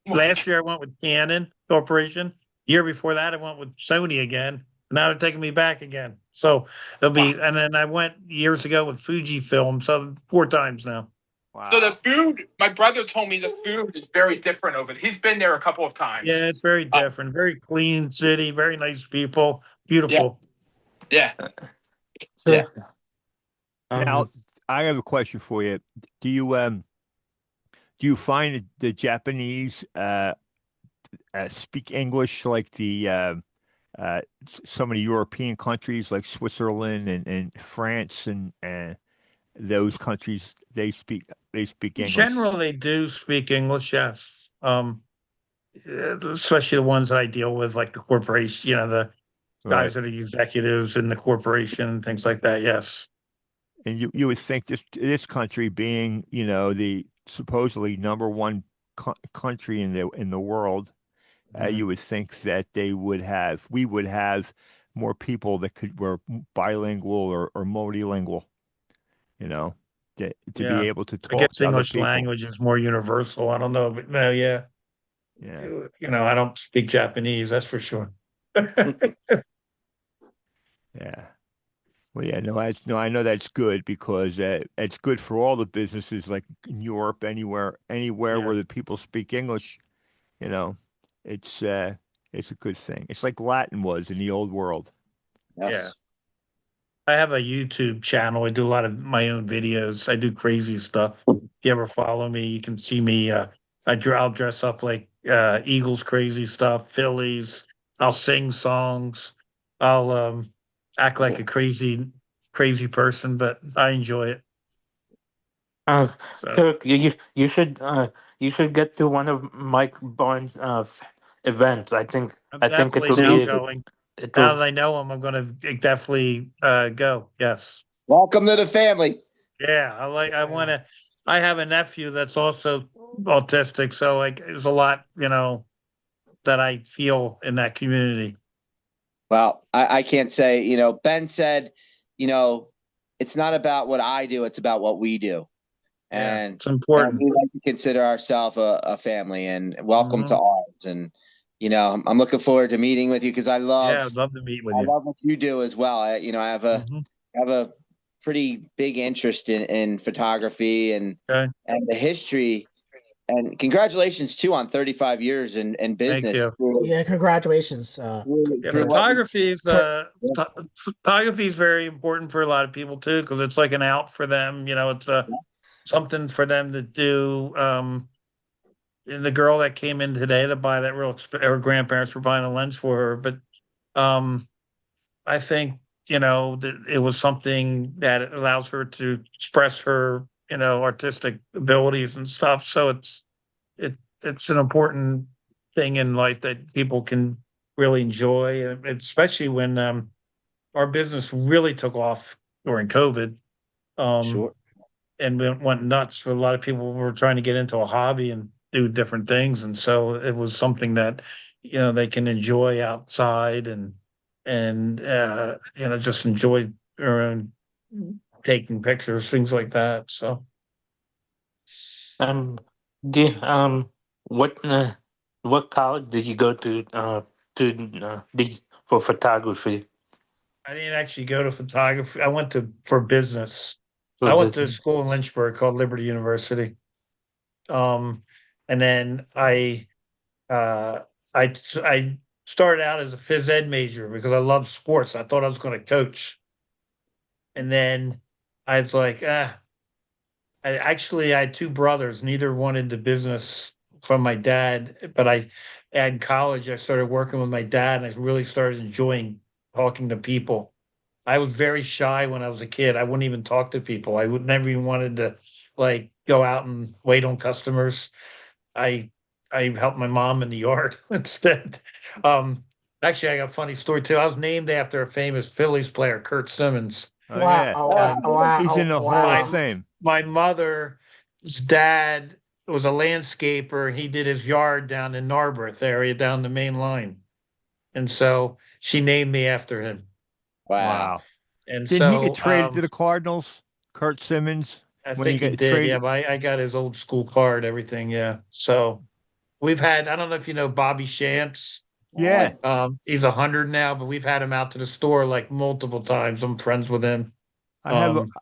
Last year I went with Canon Corporation. Year before that I went with Sony again. Now they're taking me back again. So it'll be, and then I went years ago with Fujifilm. So 4 times now. Wow. So the food, my brother told me the food is very different over there. He's been there a couple of times. Yeah, it's very different. Very clean city. Very nice people. Beautiful. Yeah. So, Now, I have a question for you. Do Do you find that the Japanese speak English like the some of the European countries like Switzerland and France and those countries they speak English? Generally, they do speak English, yes. Especially the ones that I deal with, like the corporation, the Right. guys that are executives in the corporation, things like that. Yes. And you would think this country being, the supposedly number one country in the world, you would think that we would have more people that were bilingual or multilingual, you know, to be Yeah. able to I talk guess to other English people. language is more universal. I don't know, but no, yeah. Yeah. I don't speak Japanese, that's for sure. Yeah. Well, yeah, no, I know that's good because it's good for all the businesses like in Europe, anywhere Yeah. where the people speak English, you know, it's uh, it's a good thing. It's like Latin was in the old world. Yeah. Yes. I have a YouTube channel. I do a lot of my own videos. I do crazy stuff. If you ever follow me, you can see me. I'll dress up like Eagles crazy stuff, Phillies. I'll sing songs. I'll act like a crazy person, but I enjoy it. Uh, So Kirk, you should get to one of Mike Barnes' events. I'm I think it definitely will now be going. it Now will. that I know him, I'm going to definitely go. Yes. Welcome to the family. Yeah, I want to. I have a nephew that's also autistic, so like there's a lot, that I feel in that community. Well, I can't say, Ben said, it's not about what I do, it's about what we do. Yeah, And it's important. we like to consider ourselves a family and welcome to Hmm. ours. And, I'm looking forward to meeting with you because Yeah, I'd love to meet with I you. love what you do as well. Hmm. I have a pretty big interest in photography Okay, and the history. And congratulations too on 35 years in thank business. you. Yeah, congratulations, Yeah, Through what Kurt. photography is very important for a lot of people too, because it's like an out for them. It's something for them to do. And the girl that came in today to buy that her grandparents were buying a lens for her, but um, I think, that it was something that allows her to express her, artistic abilities and stuff. So it's an important thing in life that people can really enjoy, especially when our business really took off during COVID. Um, Sure. and went nuts for a lot of people who were trying to get into a hobby and do different things. And so it was something that, they can enjoy outside and just enjoy their own taking pictures, things like that. So Um, do, what college did you go to for photography I didn't actually go to photography. I went for business. for I went to business? school in Lynchburg called Liberty University. Um, and then Uh, I started out as a phys ed major because I love sports. I thought I was going to coach, and then I was like, I had two brothers. Neither wanted the business from my dad, but in college, I started working with my dad, and I really started enjoying talking to people. I was very shy when I was a kid. I wouldn't even talk to people. I would never even wanted to like go out and wait on customers. I I helped my mom in the yard instead. Um, Actually, I got a funny story too. I was named after a famous Phillies player, Kurt Simmons. Oh Wow, yeah, Oh, And wow, he's in the Hall of my wow. Fame. my mother's dad was a landscaper. He did his yard down in Narberth area, down the main line, and so she named me after him. wow. Wow. And Didn't he get so traded to the Cardinals? Kurt Simmons, I when he think he got did. Yeah, traded? but I got his old school card, everything. Yeah. So we've had. I don't know if you know Bobby Shantz. Yeah, He's 100 now, but we've had him out to the store like multiple times. I'm friends with him. I have a Um,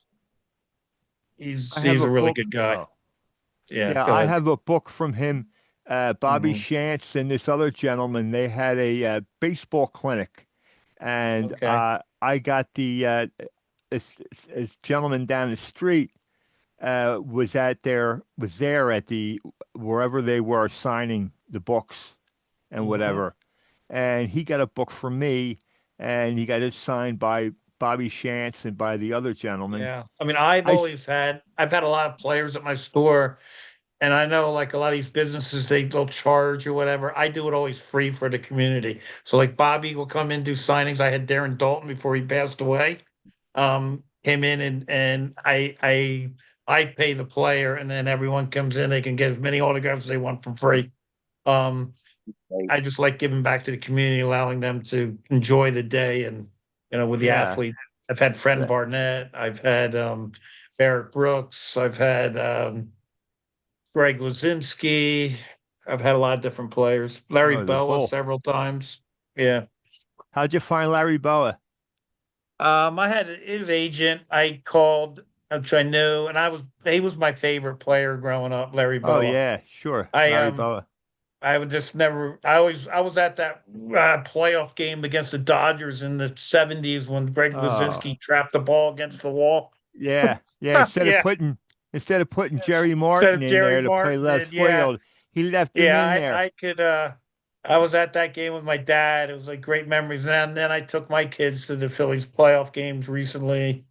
he's I have he's a a really book. good guy. Oh, Yeah, yeah, go I ahead. have a book from him. Bobby Hmm. Shantz and this other gentleman. They had a baseball clinic, and Okay. I got this gentleman down the street. was there at the wherever they were signing the books and whatever, and he got a book from me, and he got it signed by Bobby Shantz and by the other gentleman. Yeah. I mean, I've had a lot of players at my store, and I know like a lot of these businesses, they'll charge or whatever. I do it always free for the community. So like Bobby will come in, do signings. I had Darren Dalton before he passed away. Came in and I pay the player, and then everyone comes in, they can get as many autographs as they want for free. I just like giving back to the community, allowing them to enjoy the day and with the athlete. I've had Fred Barnett, I've had Barrett Brooks, I've had Greg Lazinski, I've had a lot of different players. Larry Boa several times. Yeah. How'd you find Larry Boa? I had his agent. I called, which I knew, and he was my favorite player growing up, Larry Boa. Oh yeah, sure. Larry Boa. I would just never. I was at that playoff game against the Dodgers in the '70s when Greg Lazinski trapped the ball against the wall. Yeah. Instead of putting Jerry Martin in there to play left field, he left him in there. I could. I was at that game with my dad. It was like great memories. And then I took my kids to the Phillies playoff games recently.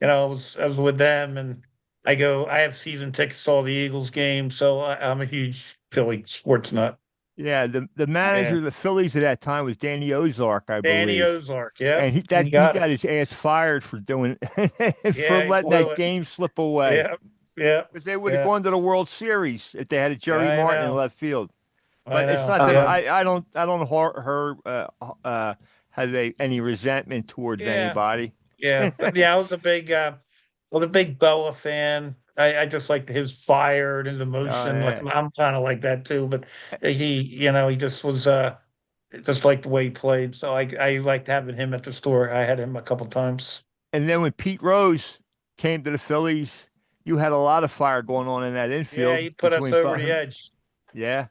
I was with them, and I have season tickets to all the Eagles games, so I'm a huge Philly sports nut. Yeah, the manager of the Phillies at that time was Danny Ozark, I believe. Danny Ozark, yeah. And he got his ass fired for doing for letting that game slip away. Yeah. Because they would have gone to the World Series if they had a Jerry Martin in left field. But it's not that I don't have any resentment towards anybody. Yeah, I was a big Boa fan. I just liked his fire and his emotion. Like I'm kind of like that too. But he just was just like the way he played. So I liked having him at the store. I had him a couple times. And then when Pete Rose came to the Phillies, you had a lot of fire going on in that infield. Yeah, he put us over the edge. Yeah.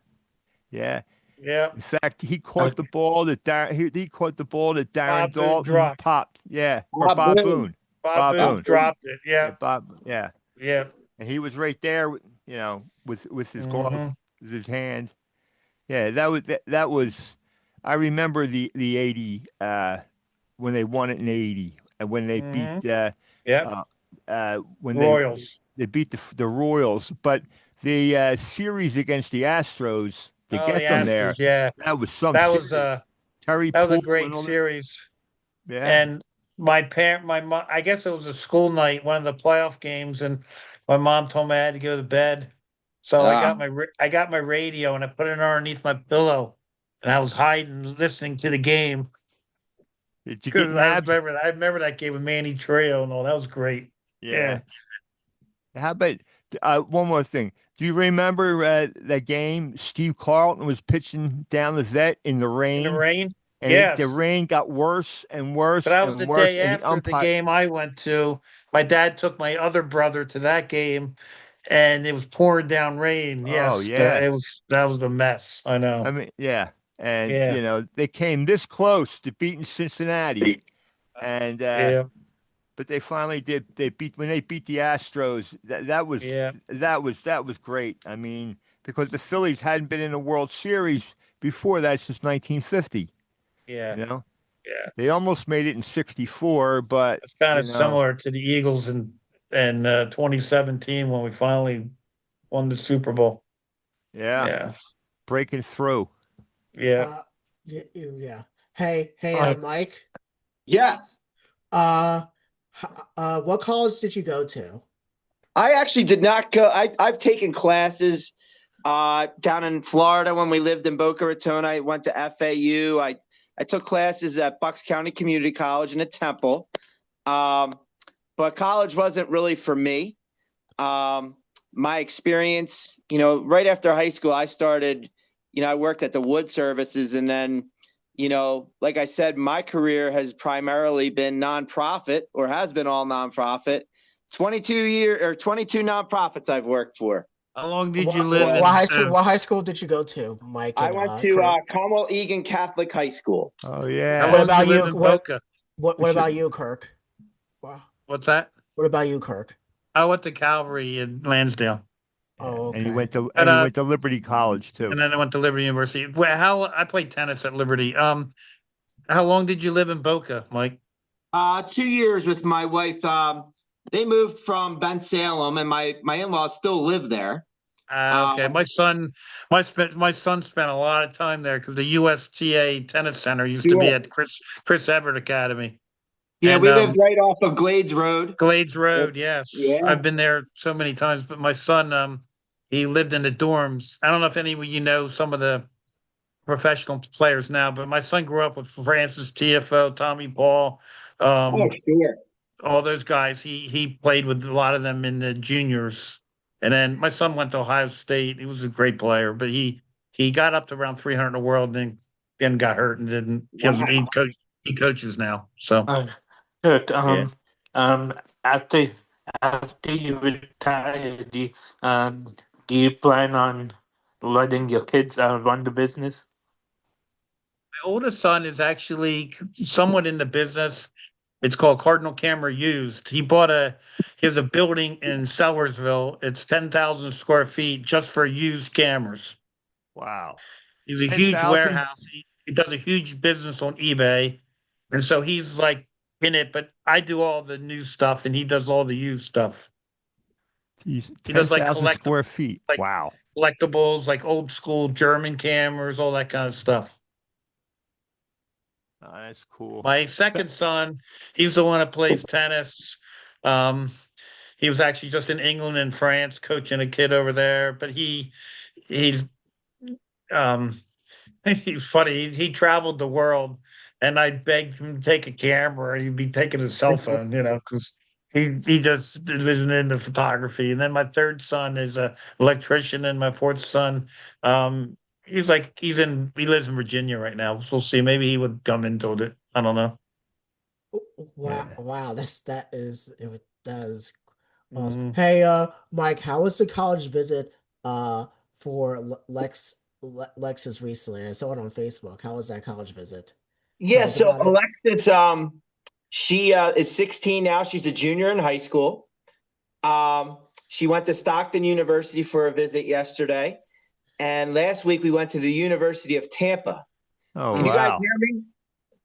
Yeah. In fact, he caught the ball that Darren Dalton dropped. Popped. Yeah. Or Bob Boone. Bob Boone dropped it. Yeah. Yeah. And he was right there, with his glove, with his hand. Yeah, that was. I remember the 80 when they won it in 80 and when they beat when Royals. They beat the Royals, but the series against the Astros to get them there. Yeah, that was something. That was a great series. Yeah, and my mom, I guess it was a school night, one of the playoff games, and my mom told me I had to go to bed, so I got my radio and I put it underneath my pillow, and I was hiding, listening to the game. Did you get I remember that game with Manny Trio and all. That was great. Yeah. How about one more thing? Do you remember that game? Steve Carlton was pitching down the vet in the rain. In the rain? And the rain got worse and worse. But that was the day after the game I went to. My dad took my other brother to that game, and it was pouring down rain. Yes. Oh, yeah. That was a mess. I know. I mean, yeah. And, they came this close to beating Cincinnati. And but they finally did. When they beat the Astros. That was great. I mean, because the Phillies hadn't been in a World Series before that since 1950. Yeah. Yeah. They almost made it in '64, but it's kind of similar to the Eagles in 2017 when we finally won the Super Bowl. Yeah. Breaking through. Yeah. Yeah. Hey, Mike. Yes. What college did you go to? I actually did not go. I've taken classes down in Florida when we lived in Boca Raton. I went to FAU. I took classes at Bucks County Community College and at Temple. But college wasn't really for me. My experience, right after high school, I started, I worked at the wood services, and then, like I said, my career has primarily been nonprofit, or has been all nonprofit. 22 nonprofits I've worked for. How long did you live? What high school did you go to, Mike? I went to Commonwealth Egan Catholic High School. Oh yeah. What about you? What about you, KURC? Wow. What's that? What about you, KURC? I went to Calvary in Lansdale, Oh, And you okay. went to and Liberty College too. then I went to Liberty University. Well, how I played tennis at Liberty. How long did you live in Boca, Mike? 2 years with my wife. They moved from Bensalem, and my in-laws still live there. Okay. Um, My son spent a lot of time there because the USTA Tennis Center used to be sure. at Chris Everett Academy. Yeah, And we lived right off of Glades Road. Glades Road, yes. Yeah. I've been there so many times, but my son, he lived in the dorms. I don't know if any of you know some of the professional players now, but my son grew up with Francis TFO, Tommy Paul, Oh, sure. all those guys. He played with a lot of them in the juniors. And then my son went to Ohio State. He was a great player, but he got up to around 300 in the world, and then got hurt and didn't. Wow. He coaches now. So Look, Yeah. um, after after you retire, do you plan on letting your kids run the business? my oldest son is actually somewhat in the business. It's called Cardinal Camera Used. He has a building in Sellersville. It's 10,000 square feet just for used cameras. Wow. He's a huge 10,000? warehouse. He does a huge business on eBay. And so he's like in it, but I do all the new stuff and he does all the used stuff. Geez, He does like 10,000 square feet. like Wow. collectibles, like old school German cameras, all that kind of stuff. Oh, that's cool. My second son, he's the one that plays tennis. Um, he was actually just in England and France coaching a kid over there, but he's um he's funny. He traveled the world, and I begged him to take a camera. He'd be taking his cell phone, because he just isn't into photography. And then my third son is a electrician, and my fourth son, he lives in Virginia right now. So we'll see. Maybe he would come into it. I don't know. Wow, Yeah. wow, that is awesome. Mm. Hey, Mike, how was the college visit for Lexus recently? I saw it on Facebook. How was that college visit? Tell Yeah, us so about it. Alexis, she is 16 now. She's a junior in high school. She went to Stockton University for a visit yesterday. And last week we went to the University of Tampa. Oh, Can you guys wow. hear me?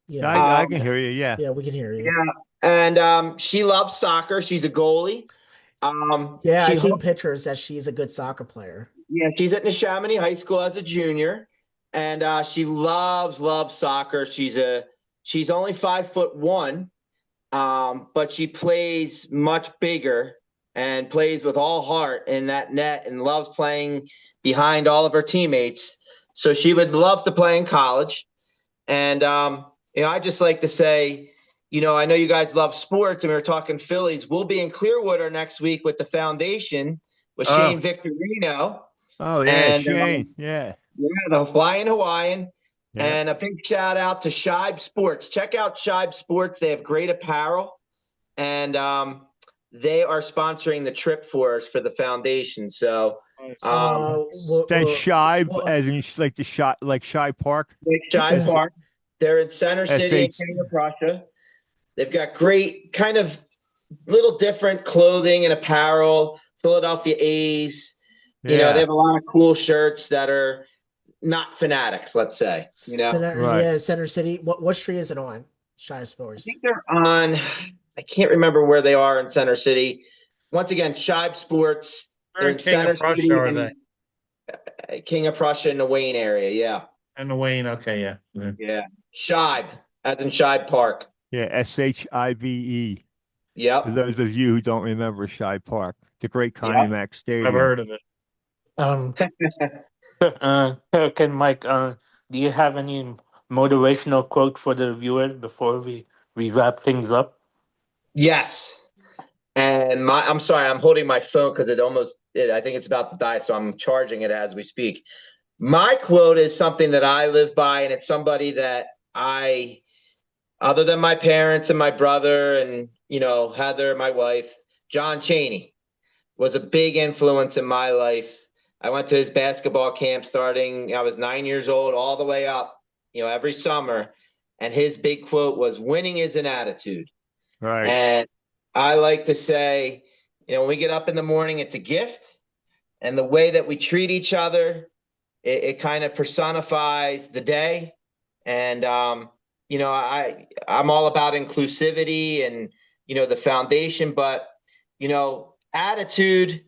Yeah, I can hear you. Yeah. yeah, we can hear you. Yeah. And she loves soccer. She's a goalie. Yeah, She I've seen hopes pictures that she's a good soccer player. Yeah, she's at Neshaminy High School as a junior, and she loves soccer. She's only 5'1", but she plays much bigger and plays with all heart in that net and loves playing behind all of her teammates. So she would love to play in college. And I just like to say, I know you guys love sports, and we were talking Phillies. We'll be in Clearwater next week with the foundation with Shane Victorino. Oh, yeah. And Shane. Yeah. the Flying Hawaiian. Yeah. And a big shout out to Shibe Sports. Check out Shibe Sports. They have great apparel, and they are sponsoring the trip for us for the foundation. So Then Shibe, as in like Shibe Park. Lake Shibe Park. They're in Center City in SH. King of Prussia. They've got great kind of little different clothing and apparel. Philadelphia A's. They have a lot of cool shirts that are not fanatics, let's say. Right. Yeah, Center City. What street is it on? Shibe I Sports. think they're on. I can't remember where they are in Center City. Once again, Shibe Sports. They're in King Center of Prussia, City, are they? King of Prussia in the Wayne area. Yeah, And the Wayne. Okay, yeah. yeah. Shibe, as in Shibe Park. Yeah. SHIBE. Yep. For those of you who don't remember Shibe Park, the great Connie Mack Stadium. I've heard of it. Kirk and Mike, do you have any motivational quote for the viewers before we wrap things up? Yes. And I'm sorry, I'm holding my phone because I think it's about to die, so I'm charging it as we speak. My quote is something that I live by, and it's somebody that other than my parents and my brother and, Heather, my wife, John Chaney was a big influence in my life. I went to his basketball camp starting, I was 9 years old, all the way up, every summer. And his big quote was, "Winning is an attitude." Right. And I like to say, When we get up in the morning, it's a gift. And the way that we treat each other, it kind of personifies the day. And, I'm all about inclusivity and, the foundation, but, attitude,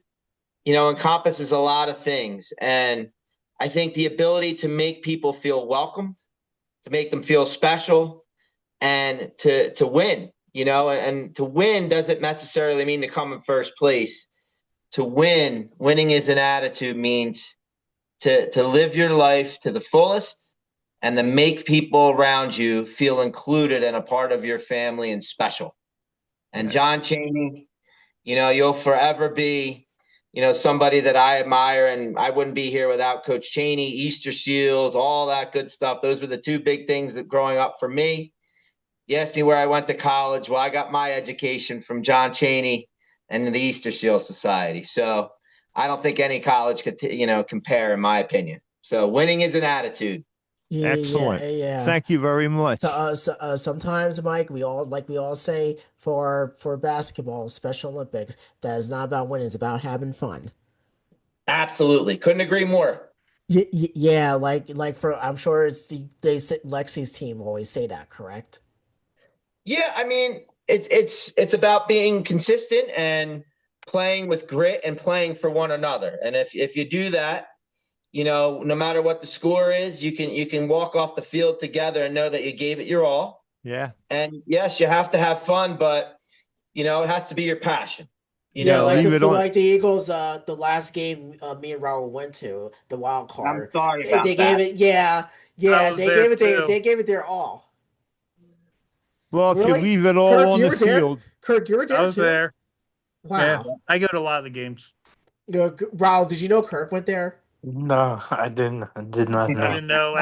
encompasses a lot of things. And I think the ability to make people feel welcomed, to make them feel special, and to win, and to win doesn't necessarily mean to come in first place. Winning is an attitude, means to live your life to the fullest and to make people around you feel included and a part of your family and special. And John Chaney, you'll forever be, somebody that I admire, and I wouldn't be here without Coach Chaney, Easter Seals, all that good stuff. Those were the two big things that growing up for me. You asked me where I went to college. Well, I got my education from John Chaney and the Easter Seal Society. So I don't think any college could, compare, in my opinion. So winning is an attitude. Yeah, Excellent. yeah. Thank you very much. Sometimes, Mike, we all say for basketball, Special Olympics, that is not about winning; it's about having fun. Absolutely, couldn't agree more. Yeah, for I'm sure Lexi's team always say that, correct? Yeah, I mean, it's about being consistent and playing with grit and playing for one another. And if you do that, no matter what the score is, you can walk off the field together and know that you gave it your all. Yeah. And yes, you have to have fun, but it has to be your passion. Like the Eagles, the last game me and Rahul went to, the wild card. I'm sorry about they that. gave it, they gave it their all. Well, if Really? you leave it all Kirk, on you the were there? field. Kirk, you were there I was too? there. Wow. Yeah, I go to a lot of the games. Rahul, did you know Kirk went there? No, I didn't. I did not know. I didn't know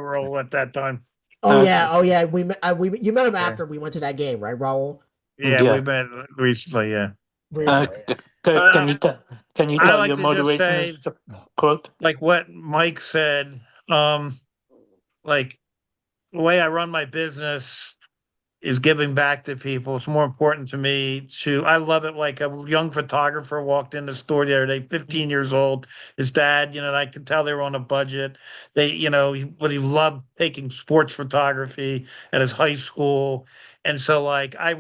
Rahul at that time. Oh Okay. yeah. You met him after we went to that game, right, Rahul? Yeah, Yeah. we met recently. Yeah. Recently. Can you I tell like your to just motivation say, quote? like what Mike said, like the way I run my business is giving back to people. It's more important to me I love it. Like a young photographer walked in the store the other day, 15 years old. His dad, I could tell they were on a budget. But he loved taking sports photography at his high school. And so like, I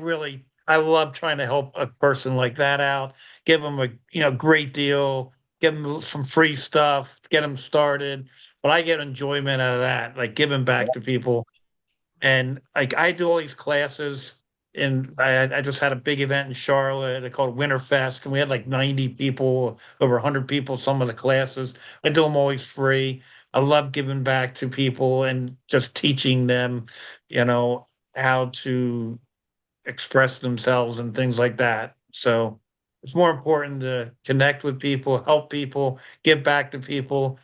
love trying to help a person like that out, give them a, great deal, give them some free stuff, get them started. But I get enjoyment out of that, like giving back to people. And like I do all these classes, and I just had a big event in Charlotte. I called Winterfest, and we had like 90 people, over 100 people. Some of the classes I do them always free. I love giving back to people and just teaching them, how to express themselves and things like that. So it's more important to connect with people, help people, give back to people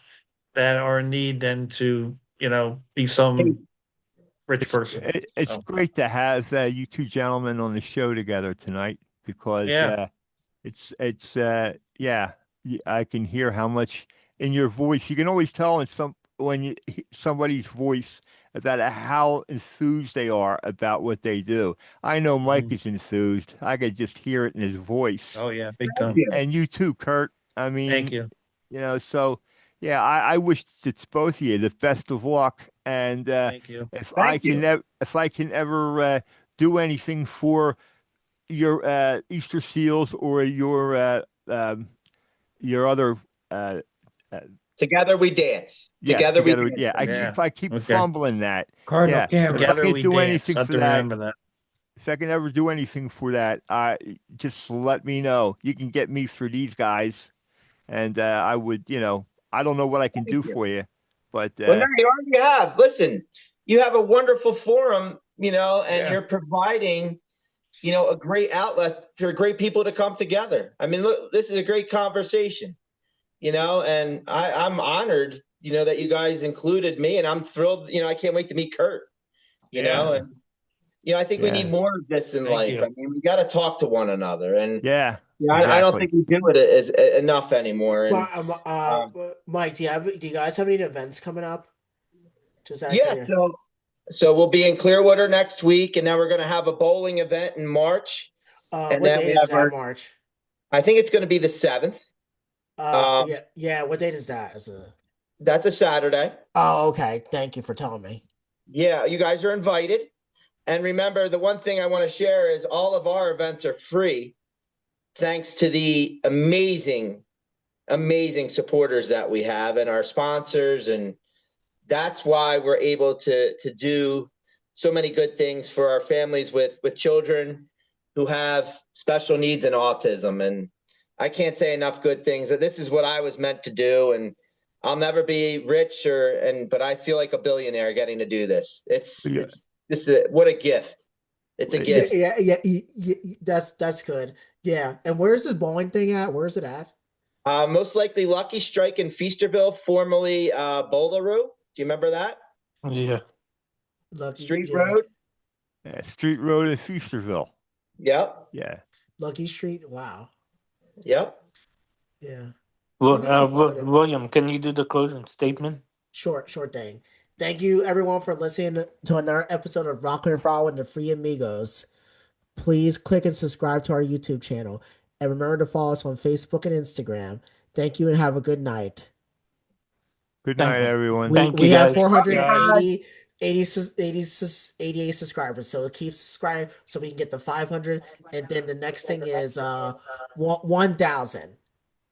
that are in need than to, be some rich person. It's great to have you two gentlemen on the show together tonight because I can hear how much in your voice. You can always tell when somebody's voice about how enthused they are about what they do. I know Mike is enthused. I could just hear it in his voice. Oh yeah, big time. And you too, Kurt. I mean, thank you. So yeah, I wish it's both of you the best of luck. And thank you. If I can ever do anything for your Easter Seals or your other Together we dance. Together we dance. Yeah, if I keep fumbling that. Cardinal If I can do anything for that. Remember that. If I can ever do anything for that, just let me know. You can get me through these guys, and I would, I don't know what I can do for you, but well, no, you already have. Listen, you have a wonderful forum, and you're providing, a great outlet for great people to come together. I mean, look, this is a great conversation, and I'm honored, that you guys included me, and I'm thrilled. I can't wait to meet Kurt. And I think we need more of this in life. I mean, we got to talk to one another, and I don't think we do it enough anymore. And, Mike, do you guys have any events coming up? So we'll be in Clearwater next week, and then we're going to have a bowling event in March. What day is that, March? I think it's going to be the 7th. Yeah. What date is that? That's a Saturday. Oh, okay. Thank you for telling me. Yeah, you guys are invited. And remember, the one thing I want to share is all of our events are free, thanks to the amazing supporters that we have and our sponsors. And that's why we're able to do so many good things for our families with children who have special needs and autism. And I can't say enough good things. That this is what I was meant to do, and I'll never be rich but I feel like a billionaire getting to do this. It's just what a gift. It's a gift. Yeah. That's good. Yeah. And where's this bowling thing at? Where's it at? Most likely Lucky Strike in Feasterville, formerly Bowleroo. Do you remember that? Yeah. Street Road? Yeah, Street Road in Feasterville. Yep. Yeah. Lucky Street? Wow. Yep. Yeah. William, can you do the closing statement? Sure thing. Thank you, everyone, for listening to another episode of Rockin' and Raw and the Free Amigos. Please click and subscribe to our YouTube channel. And remember to follow us on Facebook and Instagram. Thank you and have a good night. Good night, everyone. We have 88 subscribers, so keep subscribing so we can get the 500, and then the next thing is 1,000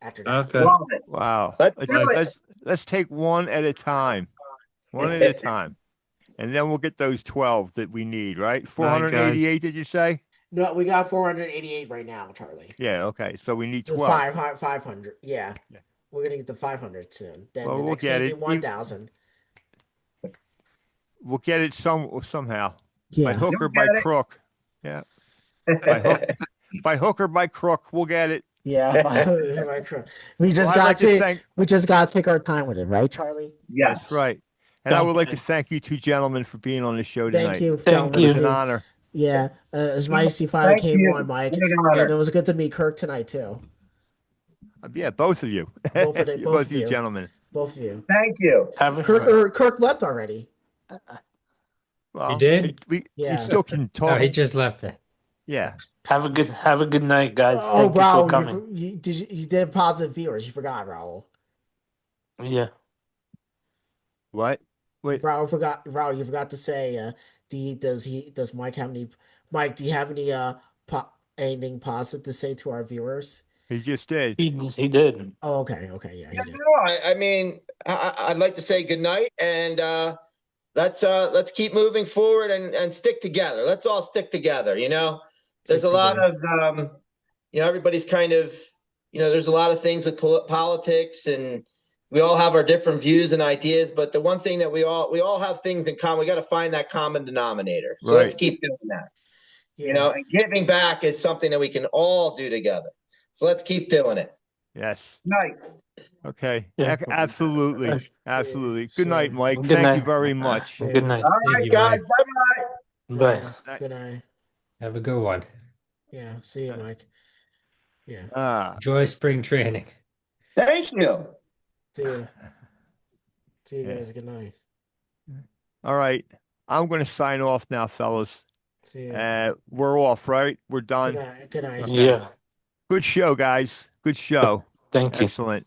after that. Okay. Wow. Let's Let's take one at a time. One at a time. And then we'll get those 12 that we need, right? 488, did you say? No, we got 488 right now, Charlie. Yeah, okay. So we need 12. 500. Yeah. We're gonna get the 500 soon. Then Well, the we'll next get thing it. 1,000. We'll get it somehow. Yeah. By hook or by crook. Yeah. By hook or by crook, we'll get it. Yeah. We just got to take our time with it, right, Charlie? Yes. That's right. And I would like to thank you two gentlemen for being on the show tonight. Thank you. Thank It you. was an honor. Yeah. It's nice you finally came on, Mike. And it was good to meet Kirk tonight, too. Yeah, both of you. Both of you you. gentlemen. Both of you. Thank you. Kirk left already. Well, He did? We Yeah. still can Oh, talk. he just left it. Yeah. Have a good night, guys. Oh, Thank you for Raul, coming. you did positive viewers. You forgot, Raul. Yeah. What? Wait. Raul, you forgot to say. Does Mike have any? Mike, do you have any anything positive to say to our viewers? He just did. He did. Oh, okay, yeah. Yeah, no, I mean, I'd like to say good night, and let's keep moving forward and stick together. Let's all stick together. There's a lot of everybody's kind of there's a lot of things with politics, and we all have our different views and ideas. But the one thing that we all have things in common. We got to find that common denominator. So let's keep doing that. Yeah. And giving back is something that we can all do together. So let's keep doing it. Yes. Night. Okay. Yeah. Absolutely. Absolutely. Good night, Mike. Good Thank night. you very much. Good night. All Thank right, you, guys. Mike. Bye-bye. Bye. Good night. Have a good one. Yeah. See you, Mike. Yeah. Enjoy spring training. Thank you. See you. See you guys. Good night. All right. I'm going to sign off now, fellas. See you. We're off, right? We're done. Good night. Yeah. Good show, guys. Good show. Thank you. Excellent.